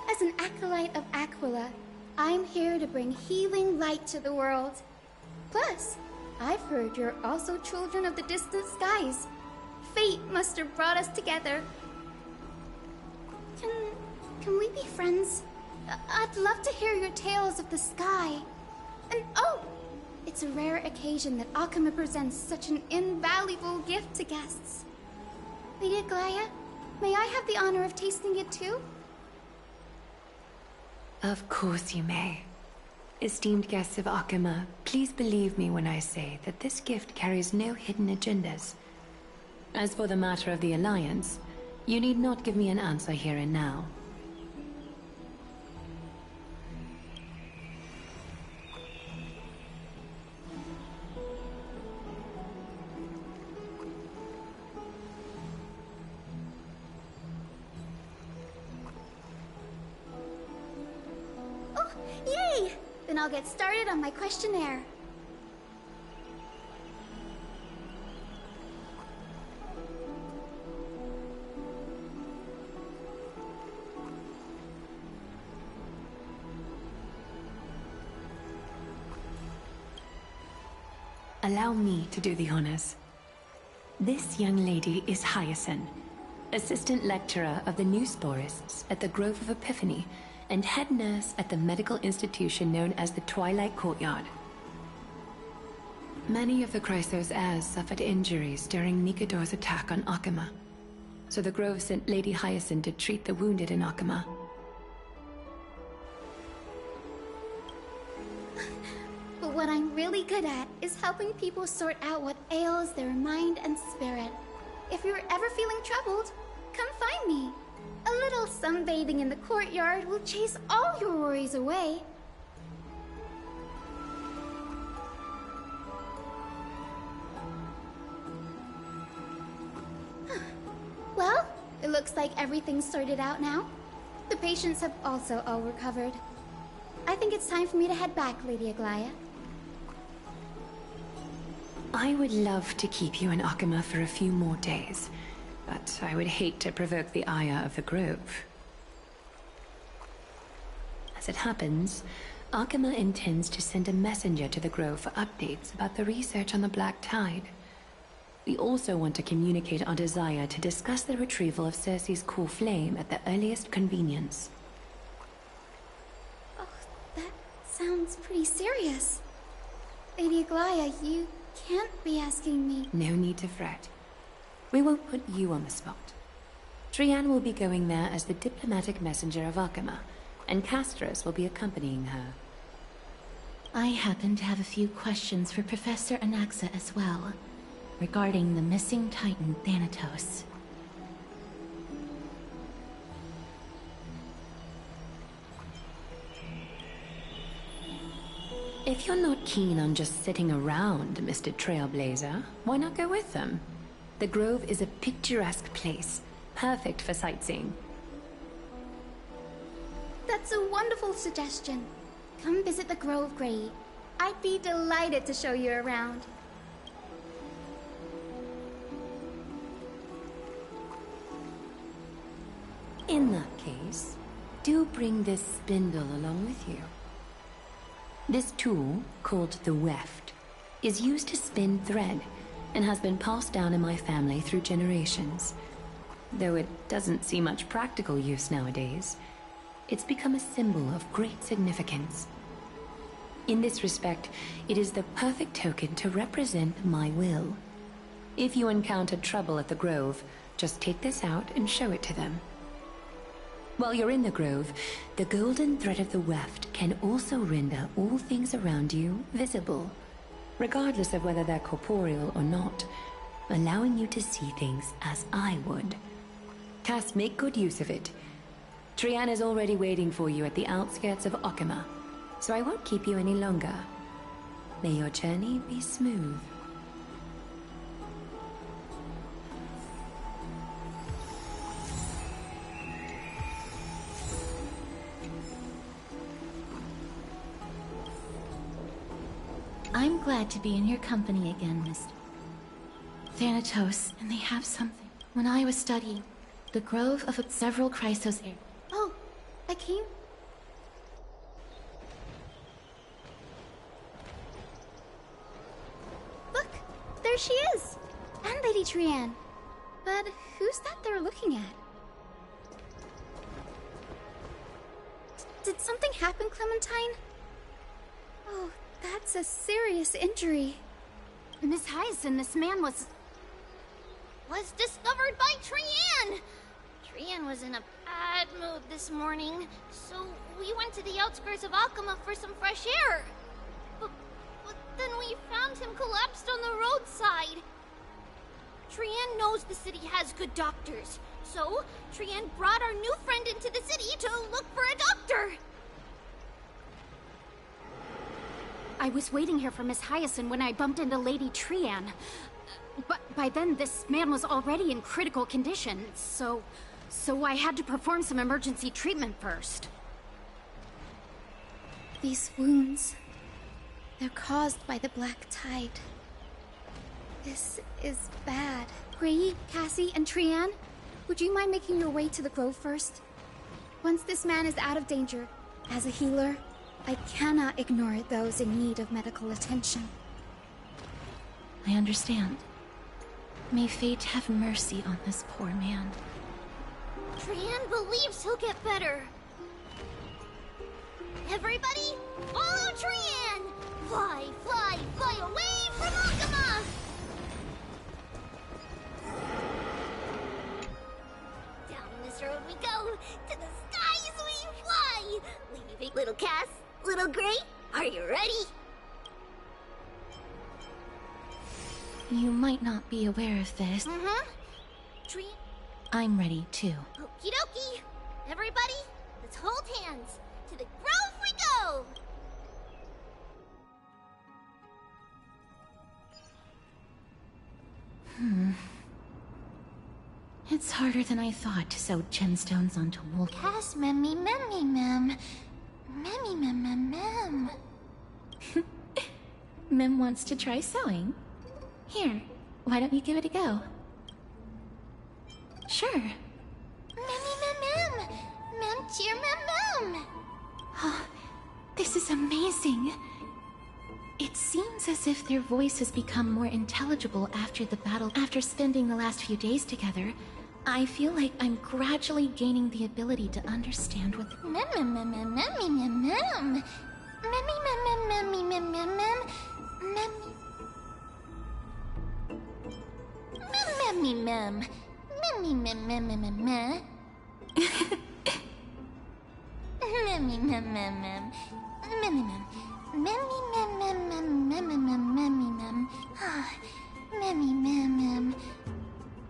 As an acolyte of Aquila, I'm here to bring healing light to the world. Plus, I've heard you're also children of the distant skies. Fate must have brought us together. Can we be friends? I'd love to hear your tales of the sky. And oh! It's a rare occasion that Akama presents such an invaluable gift to guests. Lady Aglaya, may I have the honor of tasting it too? Of course you may. Esteemed guests of Akama, please believe me when I say that this gift carries no hidden agendas. As for the matter of the Alliance, you need not give me an answer here and now. Oh, yay! Then I'll get started on my questionnaire. Allow me to do the honors. This young lady is Hyacinth, assistant lecturer of the new sporists at the Grove of Epiphany, and head nurse at the medical institution known as the Twilight Courtyard. Many of the Chrysos heirs suffered injuries during Nikador's attack on Akama, so the Grove sent Lady Hyacinth to treat the wounded in Akama. But what I'm really good at is helping people sort out what ails their mind and spirit. If you're ever feeling troubled, come find me. A little sunbathing in the courtyard will chase all your worries away. Well, it looks like everything's sorted out now. The patients have also all recovered. I think it's time for me to head back, Lady Aglaya. I would love to keep you in Akama for a few more days, but I would hate to provoke the ire of the Grove. As it happens, Akama intends to send a messenger to the Grove for updates about the research on the Black Tide. We also want to communicate our desire to discuss the retrieval of Circe's core flame at the earliest convenience. Oh, that sounds pretty serious. Lady Aglaya, you can't be asking me. No need to fret. We won't put you on the spot. Trianne will be going there as the diplomatic messenger of Akama, and Castros will be accompanying her. I happen to have a few questions for Professor Anaxa as well, regarding the missing Titan Thanatos. If you're not keen on just sitting around, Mr. Trailblazer, why not go with them? The Grove is a picturesque place, perfect for sightseeing. That's a wonderful suggestion. Come visit the Grove, Grey. I'd be delighted to show you around. In that case, do bring this spindle along with you. This tool, called the weft, is used to spin thread and has been passed down in my family through generations. Though it doesn't see much practical use nowadays, it's become a symbol of great significance. In this respect, it is the perfect token to represent my will. If you encounter trouble at the Grove, just take this out and show it to them. While you're in the Grove, the golden thread of the weft can also render all things around you visible, regardless of whether they're corporeal or not, allowing you to see things as I would. Cass, make good use of it. Trianne is already waiting for you at the outskirts of Akama, so I won't keep you any longer. May your journey be smooth. I'm glad to be in your company again, Mr. Thanatos, and they have something. When I was studying, the Grove of several Chrysos heirs. Oh, I came... Lady Trianne. But who's that they're looking at? Did something happen, Clementine? Oh, that's a serious injury. Miss Hyacinth, this man was discovered by Trianne! Trianne was in a bad mood this morning, so we went to the outskirts of Akama for some fresh air. But then we found him collapsed on the roadside. Trianne knows the city has good doctors, so Trianne brought our new friend into the city to look for a doctor. I was waiting here for Miss Hyacinth when I bumped into Lady Trianne. But by then, this man was already in critical condition, so I had to perform some emergency treatment first. These wounds, they're caused by the black tide. This is bad. Rei, Cassie, and Trianne, would you mind making your way to the grove first? Once this man is out of danger, as a healer, I cannot ignore those in need of medical attention. I understand. May fate have mercy on this poor man. Trianne believes he'll get better. Everybody, follow Trianne! Fly, fly, fly away from Akama! Down this road we go, to the skies we fly! Leaving little Cass, little Gray, are you ready? You might not be aware of this. Trianne? I'm ready too. Okie dokie! Everybody, let's hold hands! To the grove we go! It's harder than I thought to sew gemstones onto wool. Cass memmy memmy mem. Memmy mem mem mem. Mem wants to try sewing. Here, why don't you give it a go? Sure. Memmy mem mem. Mem cheer mem mem. Oh, this is amazing. It seems as if their voice has become more intelligible after the battle. After spending the last few days together, I feel like I'm gradually gaining the ability to understand what the— Mem mem mem mem memmy mem mem. Memmy mem mem memmy mem mem mem. Memmy. Memmy mem. Memmy mem mem mem mem mem. Memmy mem mem mem. Memmy mem. Memmy mem mem mem mem mem memmy mem. Memmy mem mem.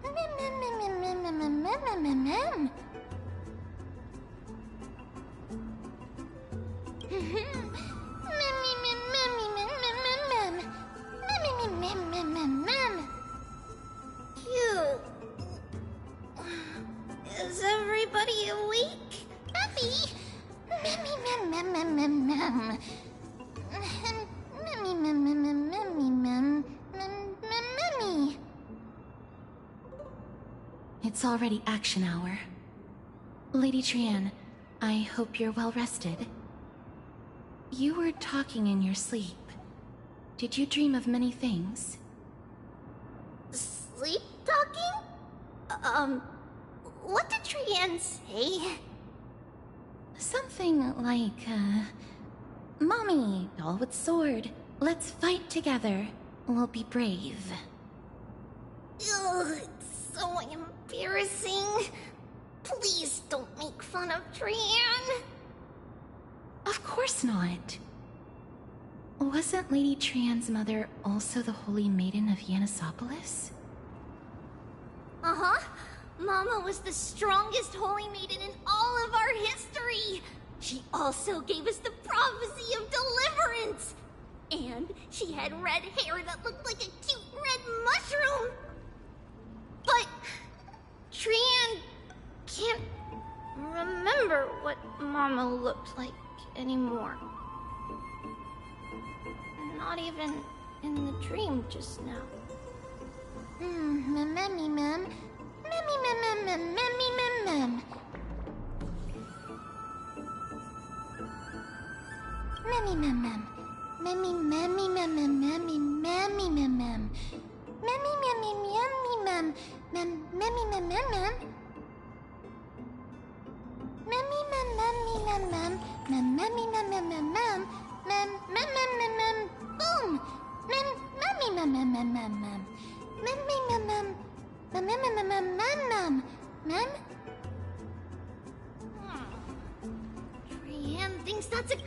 Mem mem mem mem mem mem mem mem mem. Memmy mem memmy mem mem mem mem. Memmy mem mem mem mem. Cute. Is everybody awake? Memmy. Memmy mem mem mem mem mem. Memmy mem mem mem memmy mem mem mem memmy. It's already action hour. Lady Trianne, I hope you're well rested. You were talking in your sleep. Did you dream of many things? Sleep talking? What did Trianne say? Something like, Mommy, doll with sword, let's fight together. We'll be brave. Ugh, it's so embarrassing. Please don't make fun of Trianne. Of course not. Wasn't Lady Trianne's mother also the Holy Maiden of Yanisopolis? Uh-huh. Mama was the strongest holy maiden in all of our history. She also gave us the prophecy of deliverance. And she had red hair that looked like a cute red mushroom. But Trianne can't remember what Mama looked like anymore. Not even in the dream just now. Memmy mem. Memmy mem mem mem memmy mem mem. Memmy mem mem. Memmy memmy mem mem memmy memmy mem mem. Memmy memmy memmy Trian thinks that's a...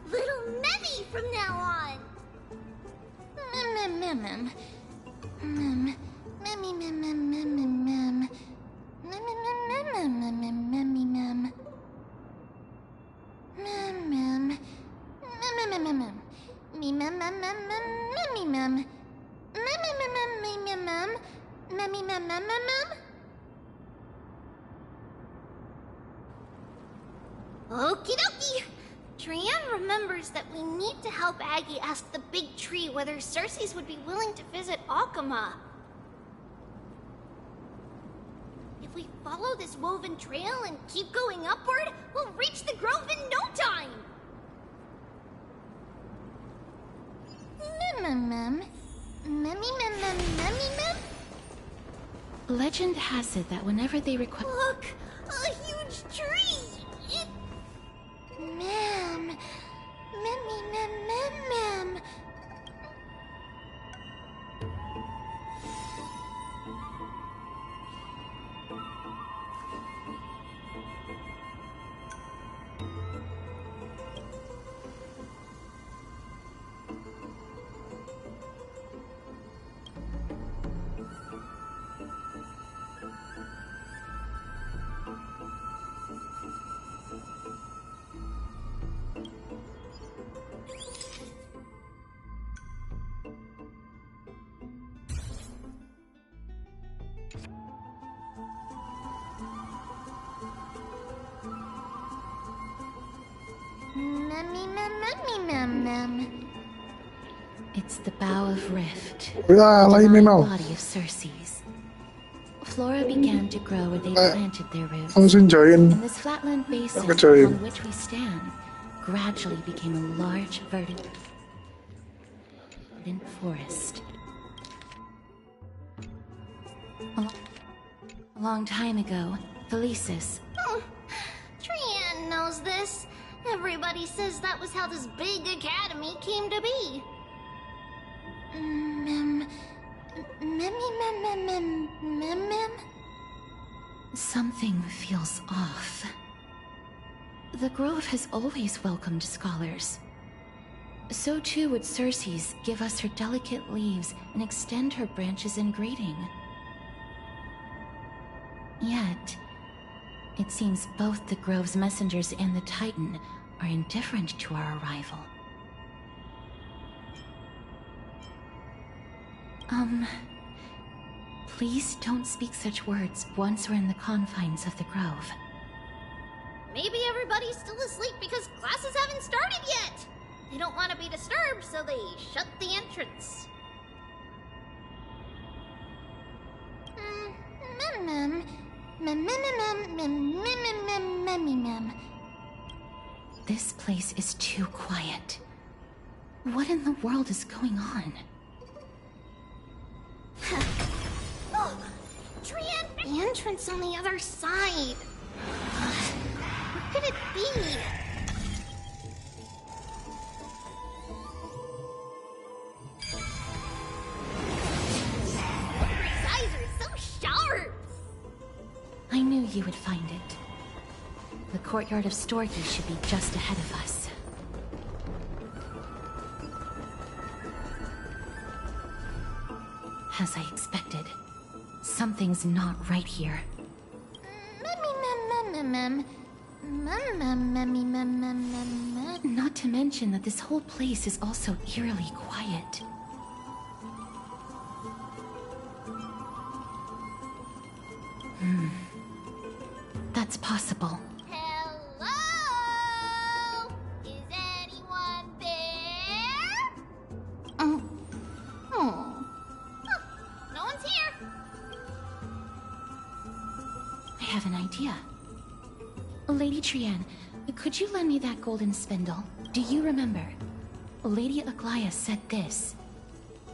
Little Memmy from now on! Okie dokie! Trian remembers that we need to help Aggie ask the big tree whether Circes would be willing to visit Akama. If we follow this woven trail and keep going upward, we'll reach the grove in no time! Legend has it that whenever they request... Look! A huge tree! It... Ma'am. Ma'am. It's the Bough of Rift, Cuidado, the ahí divine mismo. body of Circes. Flora began to grow where they planted their roots, Vamos enjoying. and this flatland basin Okay. on which we stand gradually became a large verdant forest. A long time ago, Felicis, Trian knows this. Everybody says that was how this big academy came to be. something feels off. The grove has always welcomed scholars. So too would Circes give us her delicate leaves and extend her branches in greeting. Yet, it seems both the grove's messengers and the Titan are indifferent to our arrival. Please don't speak such words once we're in the confines of the grove. Maybe everybody's still asleep because classes haven't started yet. They don't want to be disturbed, so they shut the entrance. This place is too quiet. What in the world is going on? Trian, the entrance on the other side. What could it be? His eyes are so sharp. I knew you would find it. The courtyard of Storky should be just ahead of us. As I expected, something's not right here. Not to mention that this whole place is also eerily quiet. That's possible. Hello? Is anyone there? No one's here. I have an idea. Lady Trian, could you lend me that golden spindle? Do you remember? Lady Aglaia said this.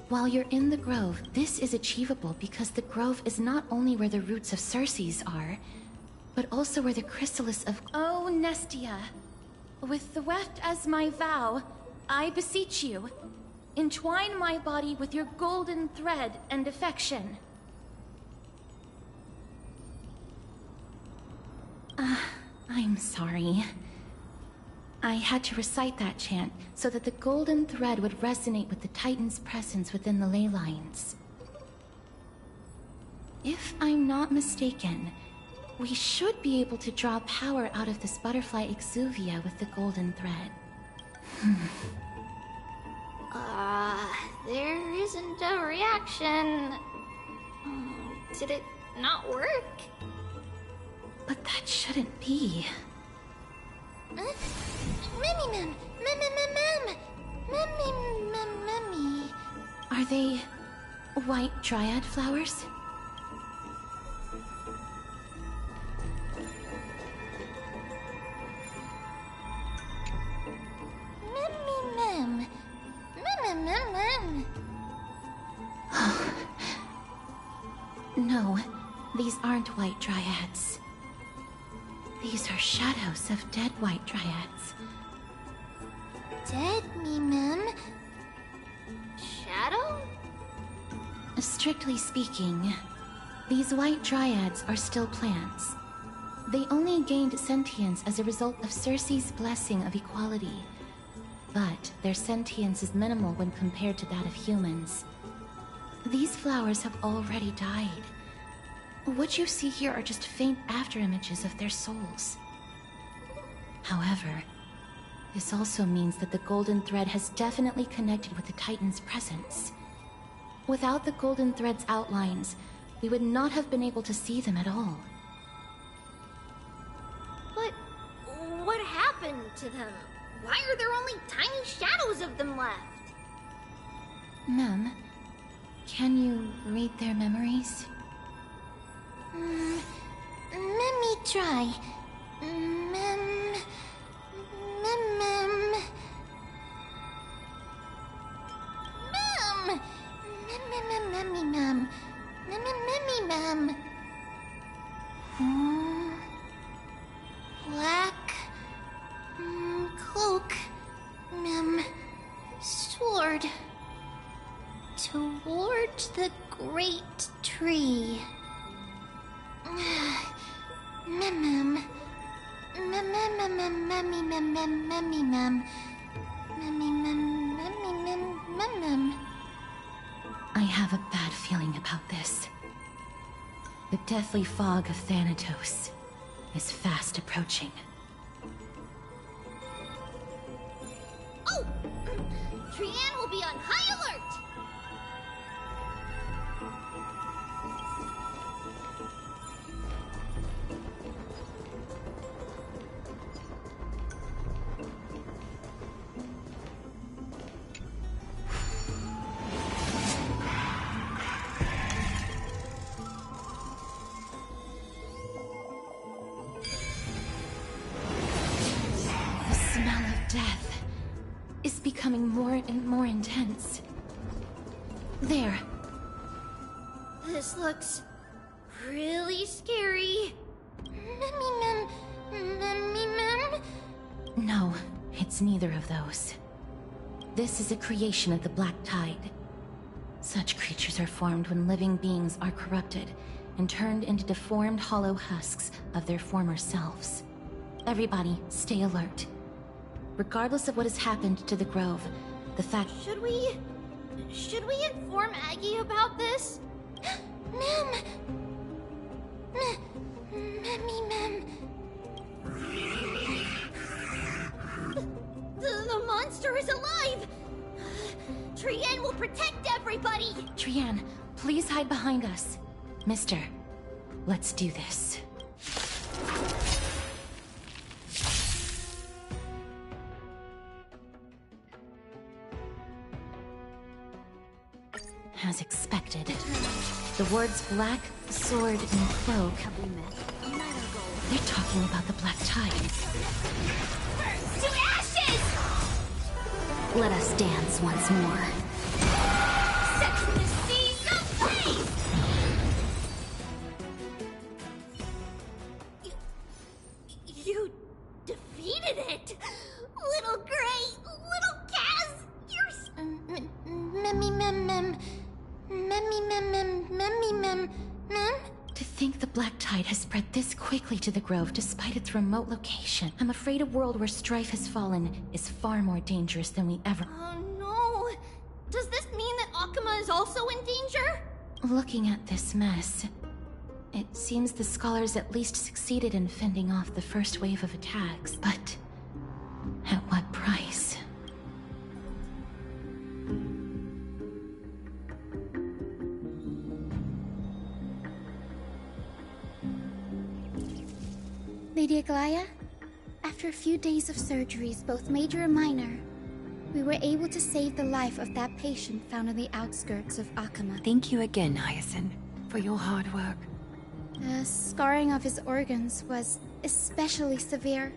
While you're in the grove, this is achievable because the grove is not only where the roots of Circes are, but also where the chrysalis of— Oh, Nestia, with the weft as my vow, I beseech you, entwine my body with your golden thread and affection. I'm sorry. I had to recite that chant so that the golden thread would resonate with the Titan's presence within the ley lines. If I'm not mistaken, we should be able to draw power out of this butterfly exuvia with the golden thread. There isn't a reaction. Did it not work? But that shouldn't be. Mem. Are they white dryad flowers? No, these aren't white dryads. These are shadows of dead white dryads. Dead mem? Shadow? Strictly speaking, these white dryads are still plants. They only gained sentience as a result of Circe's blessing of equality. But their sentience is minimal when compared to that of humans. These flowers have already died. What you see here are just faint afterimages of their souls. However, this also means that the golden thread has definitely connected with the Titan's presence. Without the golden thread's outlines, we would not have been able to see them at all. But what happened to them? Why are there only tiny shadows of them left? Mem, can you read their memories? Let me try. Mem. Black cloak, sword toward the great tree. I have a bad feeling about this. The deathly fog of Thanatos is fast approaching. Oh! Trian will be on high alert! Becoming more and more intense. There. This looks really scary. Mem. No, it's neither of those. This is a creation of the Black Tide. Such creatures are formed when living beings are corrupted and turned into deformed hollow husks of their former selves. Everybody, stay alert. Regardless of what has happened to the Grove, the fact— Should we inform Aggie about this? Mem! The monster is alive! Trian will protect everybody! Trian, please hide behind us. Mister, let's do this. As expected, the words black, sword, and cloak They're talking about the Black Tide. To ashes! Let us dance once more. Set the seas ablaze! You defeated it! Little Gray, little Kaz, you're To think the Black Tide has spread this quickly to the Grove despite its remote location. I'm afraid a world where strife has fallen is far more dangerous than we ever... Oh no! Does this mean that Akuma is also in danger? Looking at this mess, it seems the scholars at least succeeded in fending off the first wave of attacks, but at what price? Lady Aglaya, after a few days of surgeries, both major and minor, we were able to save the life of that patient found on the outskirts of Akuma. Thank you again, Hyacinth, for your hard work. The scarring of his organs was especially severe,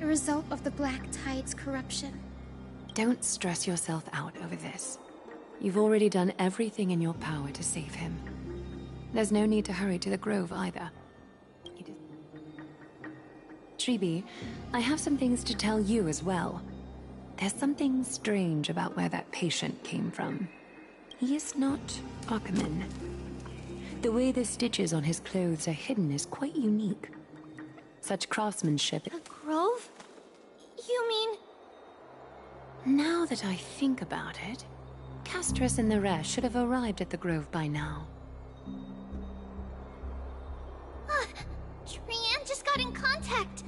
a result of the Black Tide's corruption. Don't stress yourself out over this. You've already done everything in your power to save him. There's no need to hurry to the Grove either. Tribi, I have some things to tell you as well. There's something strange about where that patient came from. He is not Akuman. The way the stitches on his clothes are hidden is quite unique. Such craftsmanship... The Grove? You mean... Now that I think about it, Castress and the rest should have arrived at the Grove by now. Trian just got in contact.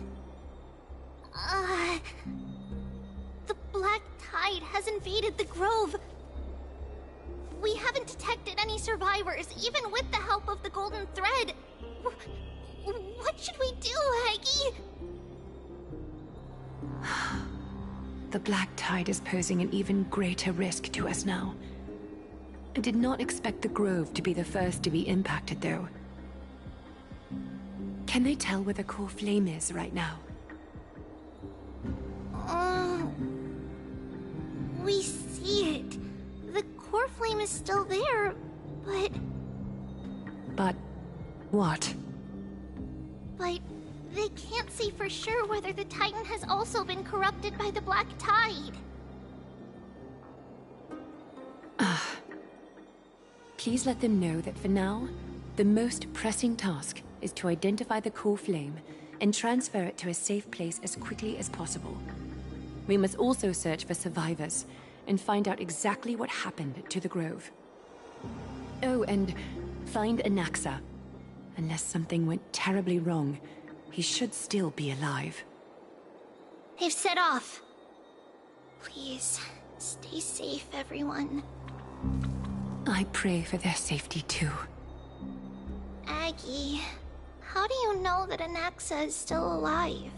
The Black Tide has invaded the Grove. We haven't detected any survivors, even with the help of the Golden Thread. What should we do, Aggie? The Black Tide is posing an even greater risk to us now. I did not expect the Grove to be the first to be impacted, though. Can they tell where the core flame is right now? We see it. The core flame is still there, but... But... what? But they can't say for sure whether the Titan has also been corrupted by the Black Tide. Please let them know that for now, the most pressing task is to identify the core flame and transfer it to a safe place as quickly as possible. We must also search for survivors and find out exactly what happened to the Grove. Oh, and find Anaxa. Unless something went terribly wrong, he should still be alive. They've set off. Please, stay safe, everyone. I pray for their safety too. Aggie, how do you know that Anaxa is still alive?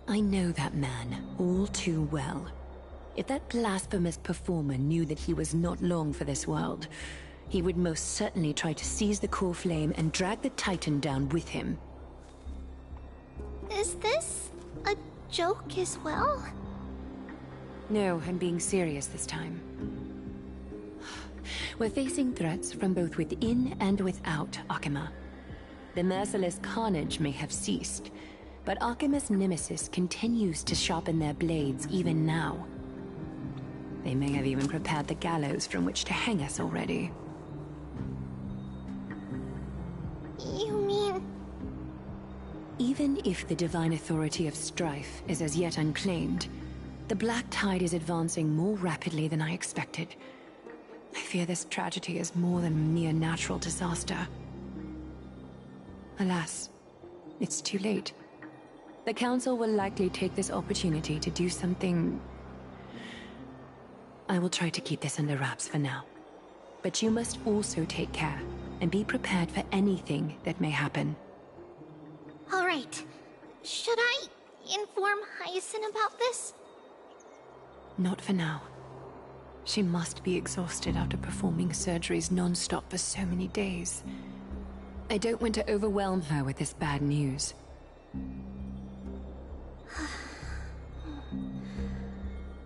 I know that man all too well. If that blasphemous performer knew that he was not long for this world, he would most certainly try to seize the core flame and drag the Titan down with him. Is this a joke as well? No, I'm being serious this time. We're facing threats from both within and without Akuma. The merciless carnage may have ceased, but Akuma's nemesis continues to sharpen their blades even now. They may have even prepared the gallows from which to hang us already. You mean... Even if the divine authority of strife is as yet unclaimed, the Black Tide is advancing more rapidly than I expected. I fear this tragedy is more than a mere natural disaster. Alas, it's too late. The Council will likely take this opportunity to do something... I will try to keep this under wraps for now. But you must also take care and be prepared for anything that may happen. All right. Should I inform Hyacinth about this? Not for now. She must be exhausted after performing surgeries non-stop for so many days. I don't want to overwhelm her with this bad news.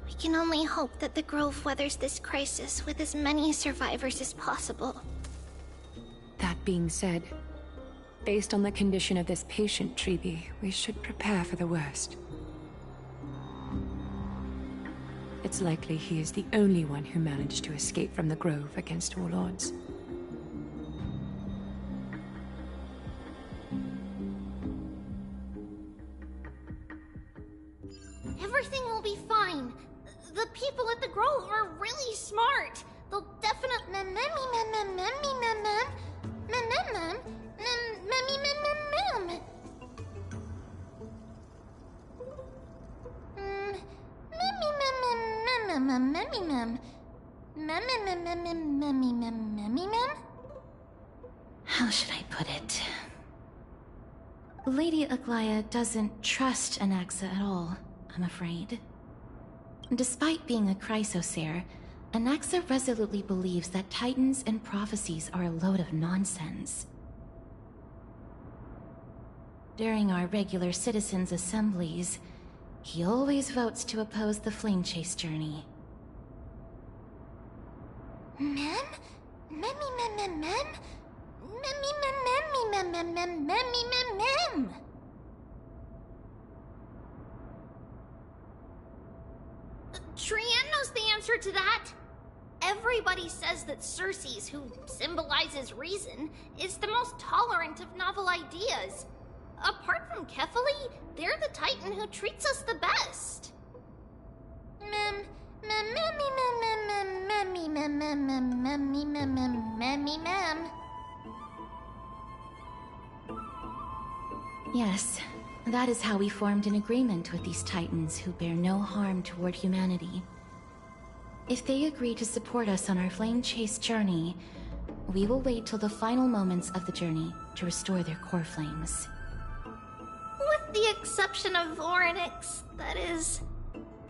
We can only hope that the Grove weathers this crisis with as many survivors as possible. That being said, based on the condition of this patient, Treeby, we should prepare for the worst. It's likely he is the only one who managed to escape from the Grove against all odds. Everything will be fine. The people at the Grove are really smart. They'll definitely How should I put it? Lady Aglaya doesn't trust Anaxa at all, I'm afraid. Despite being a Chrysosaur, Anaxa resolutely believes that Titans and prophecies are a load of nonsense. During our regular citizens' assemblies, he always votes to oppose the Flame Chase journey. Trian knows the answer to that. Everybody says that Circes, who symbolizes reason, is the most tolerant of novel ideas. Apart from Kefali, they're the Titan who treats us the best. Yes, that is how we formed an agreement with these Titans who bear no harm toward humanity. If they agree to support us on our Flame Chase journey, we will wait till the final moments of the journey to restore their core flames. With the exception of Voronix, that is.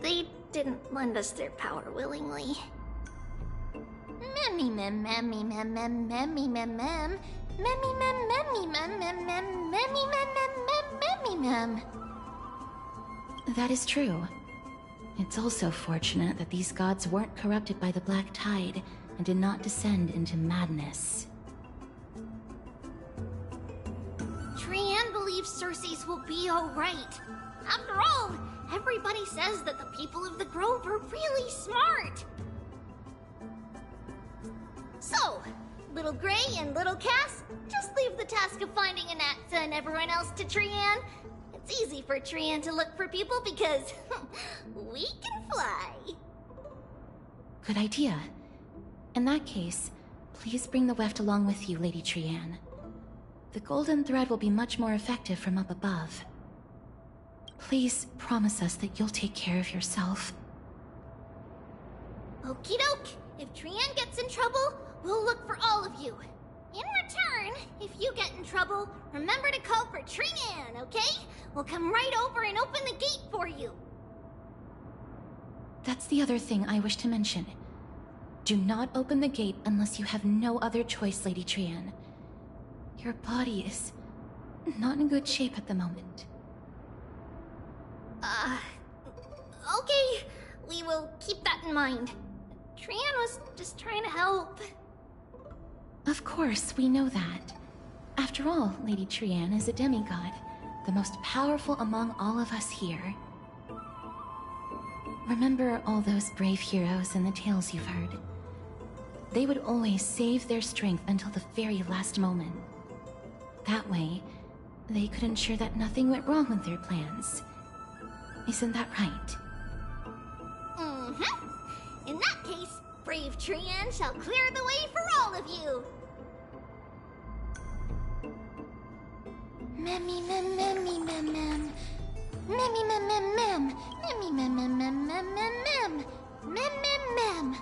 They didn't lend us their power willingly. That is true. It's also fortunate that these gods weren't corrupted by the Black Tide and did not descend into madness. Trian believes Circes will be alright. After all, everybody says that the people of the Grove are really smart. So, Little Gray and Little Cass, just leave the task of finding Anaxa and everyone else to Trian. It's easy for Trian to look for people because we can fly. Good idea. In that case, please bring the weft along with you, Lady Trian. The golden thread will be much more effective from up above. Please promise us that you'll take care of yourself. Okie doke. If Trian gets in trouble, we'll look for all of you. In return, if you get in trouble, remember to call for Trian, okay? We'll come right over and open the gate for you. That's the other thing I wish to mention. Do not open the gate unless you have no other choice, Lady Trian. Your body is not in good shape at the moment. Okay. We will keep that in mind. Trian was just trying to help. Of course, we know that. After all, Lady Trian is a demigod, the most powerful among all of us here. Remember all those brave heroes and the tales you've heard. They would always save their strength until the very last moment. That way, they could ensure that nothing went wrong with their plans. Isn't that right? Mm-hmm. In that case, brave Trian shall clear the way for all of you. Memmy mem memmy mem mem. Memmy mem mem mem. Memmy mem mem mem mem mem mem. Mem mem mem.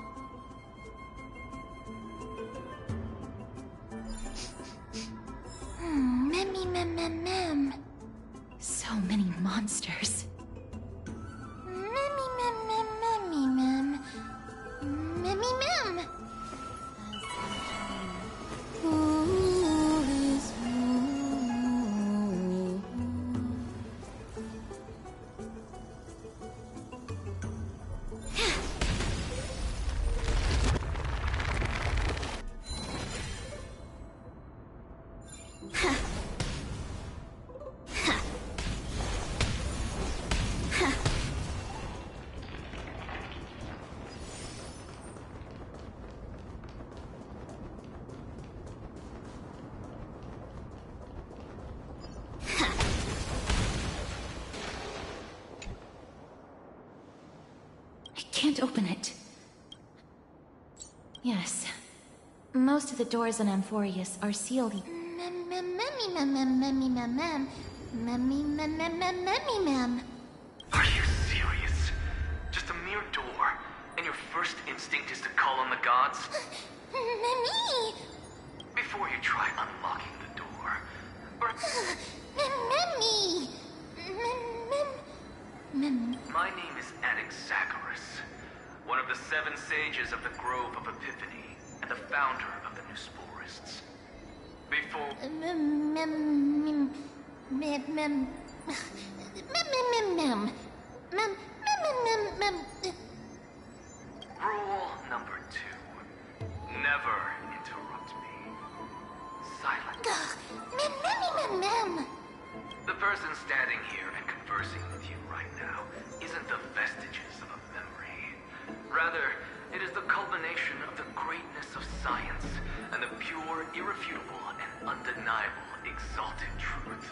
Memmy mem mem mem. So many monsters. Memmy mem mem memmy mem. Memmy mem. Who is can't open it. Yes. Most of the doors in Amphorius are sealed. Are you serious? Just a mere door, and your first instinct is to call on the gods? Memi! Before you try unlocking the door, Memi! My name is Anaxagoras, one of the 7 sages of the Grove of Epiphany, and the founder of the New Sporists. Before... Rule number 2. Never interrupt me. Silence. The person standing here and conversing with you right now isn't the vestiges of a memory. Rather, it is the culmination of the greatness of science and the pure, irrefutable, and undeniable exalted truth.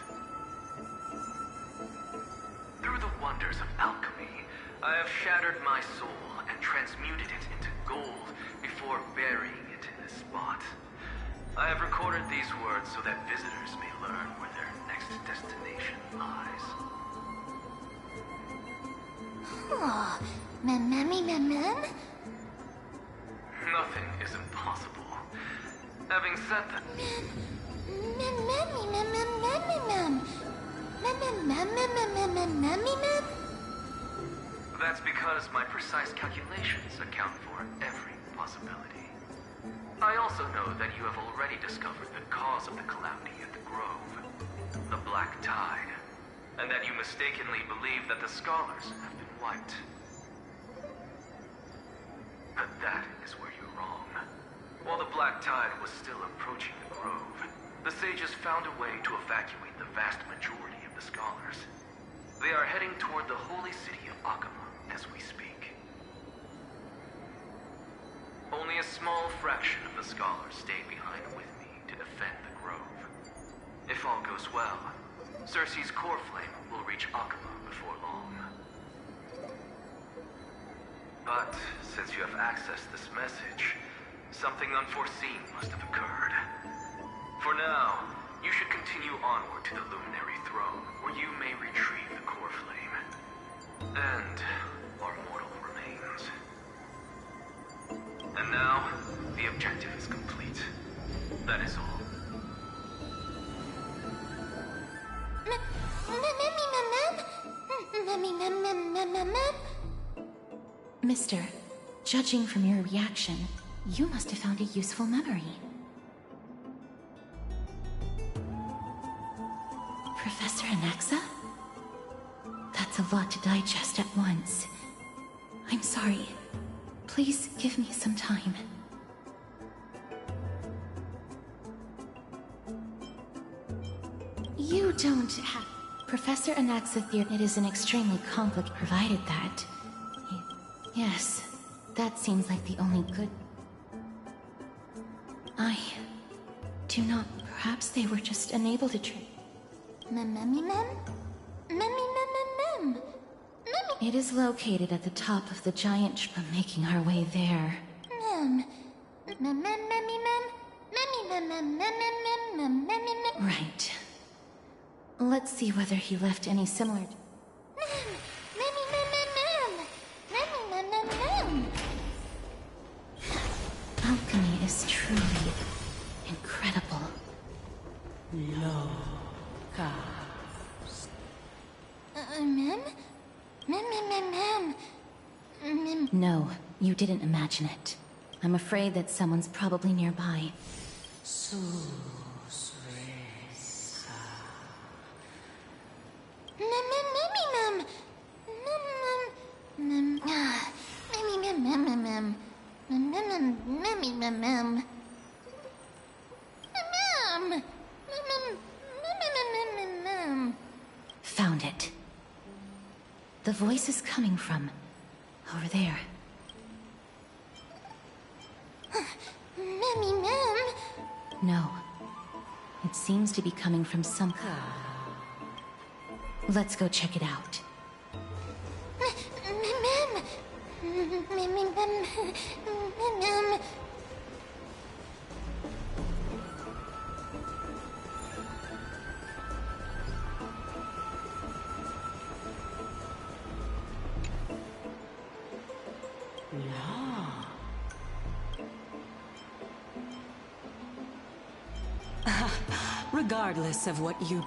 Through the wonders of alchemy, I have shattered my soul and transmuted it into gold before burying it in this spot. I have recorded these words so that visitors may learn where their next destination lies. Oh, Nothing is impossible. Having said that... That's because my precise calculations account for every possibility. I also know that you have already discovered the cause of the calamity at the Grove, the Black Tide, and that you mistakenly believe that the scholars have been wiped. But that is where you're wrong. While the Black Tide was still approaching the Grove, the sages found a way to evacuate the vast majority of the scholars. They are heading toward the holy city of Akama as we speak. Only a small fraction of the scholars stay behind with me to defend the Grove. If all goes well, Circe's core flame will reach Akama before long. But since you have accessed this message, something unforeseen must have occurred. For now, you should continue onward to the Luminary Throne, where you may retrieve the core flame. And our mortal remains. And now, the objective is complete. That is all. Mister, judging from your reaction, you must have found a useful memory. Professor Anaxa? That's a lot to digest at once. I'm sorry. Please give me some time. You don't have... Professor Anaxa theory, it is an extremely complicated... Provided that... Yes, that seems like the only good... I... do not... Perhaps they were just unable to It is located at the top of the giant... Making our way there. Right. Let's see whether he left any similar... Alchemy is truly incredible. No, you didn't imagine it. I'm afraid that someone's probably nearby. Found it. The voice is coming from over there. No. It seems to be coming from some... Let's go check it out. Regardless of what you...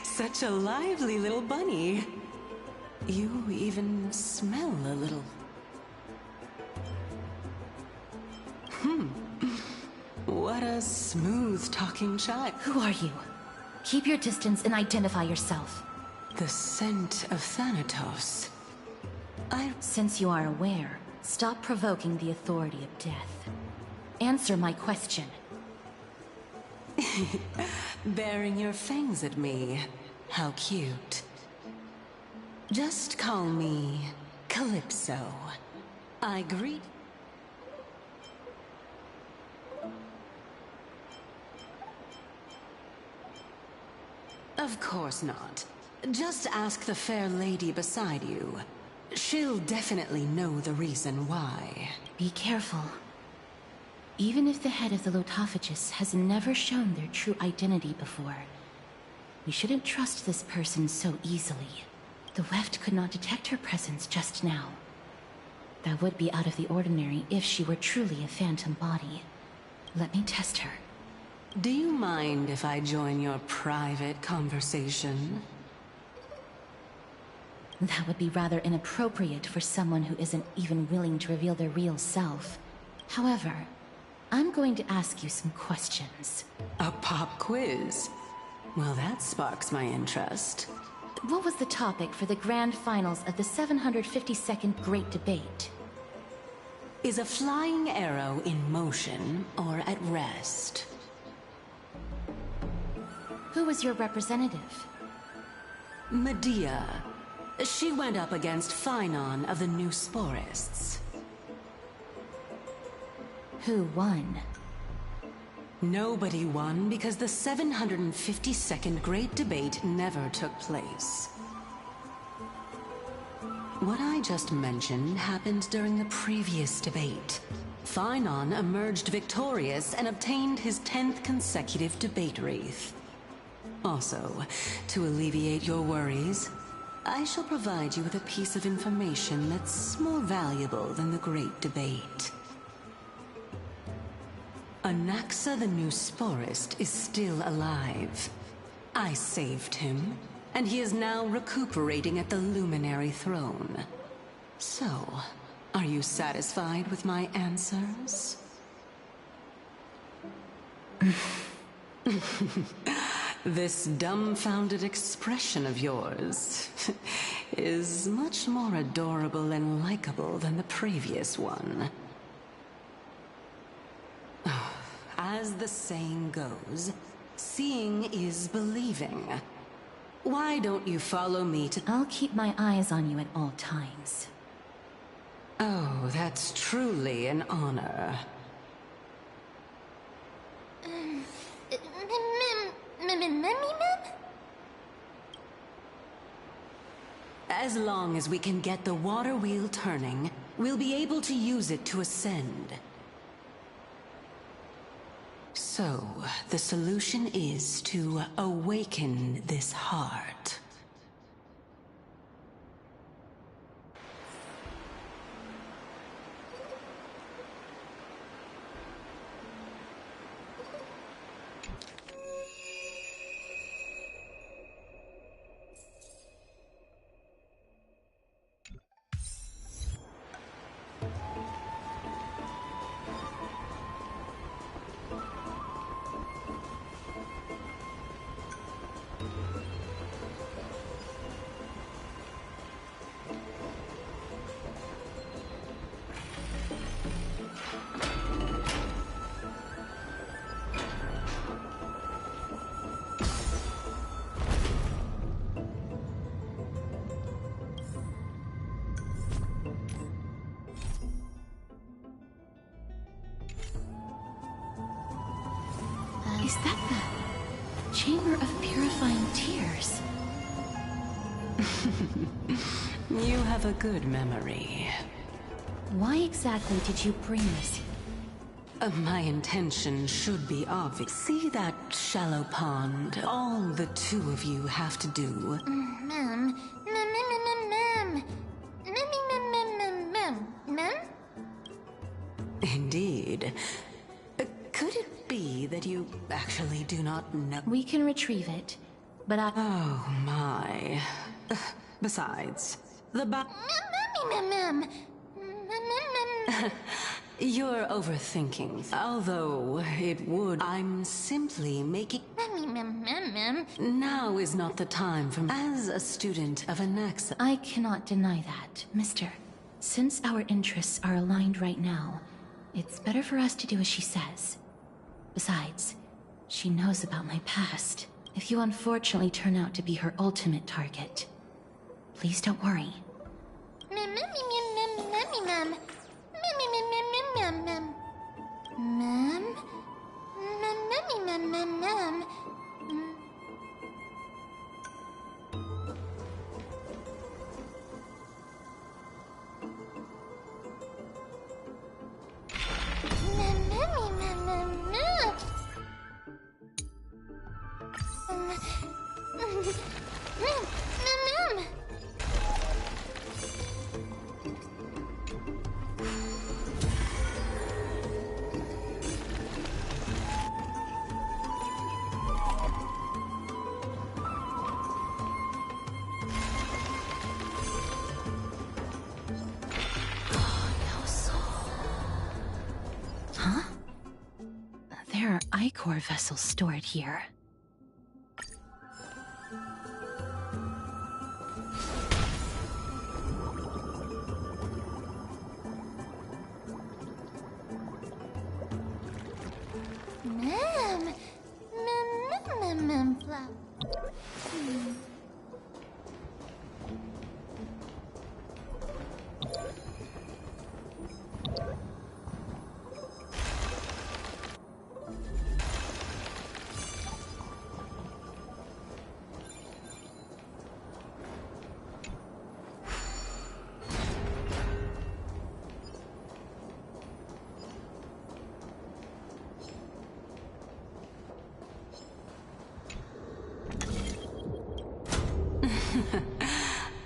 Such a lively little bunny. You even smell a little. What a smooth-talking child. Who are you? Keep your distance and identify yourself. The scent of Thanatos. Since you are aware, stop provoking the authority of death. Answer my question. Baring your fangs at me. How cute. Just call me Calypso. I greet... Of course not. Just ask the fair lady beside you. She'll definitely know the reason why. Be careful. Even if the head of the Lotophagus has never shown their true identity before, we shouldn't trust this person so easily. The Weft could not detect her presence just now. That would be out of the ordinary if she were truly a phantom body. Let me test her. Do you mind if I join your private conversation? That would be rather inappropriate for someone who isn't even willing to reveal their real self. However, I'm going to ask you some questions. A pop quiz? Well, that sparks my interest. What was the topic for the grand finals of the 752nd Great Debate? Is a flying arrow in motion or at rest? Who was your representative? Medea. She went up against Phynon of the New Sporists. Who won? Nobody won because the 752nd Great Debate never took place. What I just mentioned happened during the previous debate. Phynon emerged victorious and obtained his 10th consecutive debate wreath. Also, to alleviate your worries, I shall provide you with a piece of information that's more valuable than the Great Debate. Anaxa the New Sporist is still alive. I saved him, and he is now recuperating at the Luminary Throne. So, are you satisfied with my answers? This dumbfounded expression of yours is much more adorable and likable than the previous one. As the saying goes, seeing is believing. Why don't you follow me to... I'll keep my eyes on you at all times. Oh, that's truly an honor. As long as we can get the water wheel turning, we'll be able to use it to ascend. So, the solution is to awaken this heart. Is that the Chamber of Purifying Tears? You have a good memory. Why exactly did you bring us? My intention should be obvious. See that shallow pond? All the two of you have to do. Indeed. Could it be that you actually do not know? We can retrieve it, but I... Oh my. Besides, the You're overthinking. Although it would... I'm simply making... Now is not the time for... As a student of Anaxa... I cannot deny that, Mister. Since our interests are aligned right now, it's better for us to do as she says. Besides, she knows about my past. If you unfortunately turn out to be her ultimate target, please don't worry. Huh? There are Ichor vessels stored here.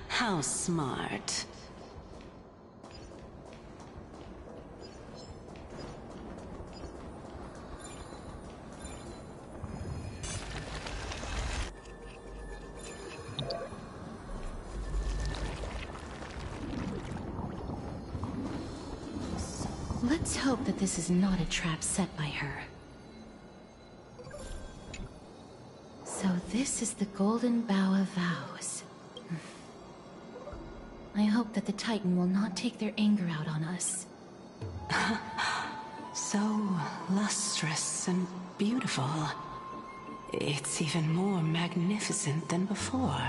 How smart. Let's hope that this is not a trap set by her. So this is the Golden Bough of Vows. I hope that the Titan will not take their anger out on us. So lustrous and beautiful. It's even more magnificent than before.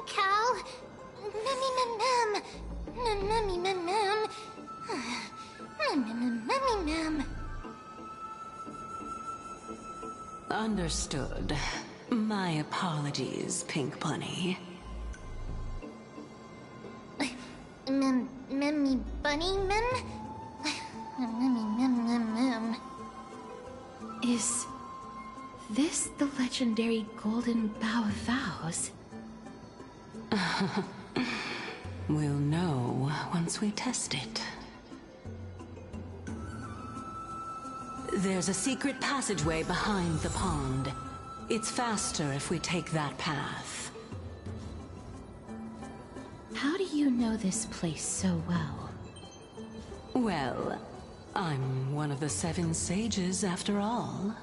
Cal. Understood. My apologies, Pink Bunny. Memmy Bunny Mem? Is this the legendary Golden Bough of Vows? We'll know once we test it. There's a secret passageway behind the pond. It's faster if we take that path. How do you know this place so well? Well, I'm one of the 7 sages after all.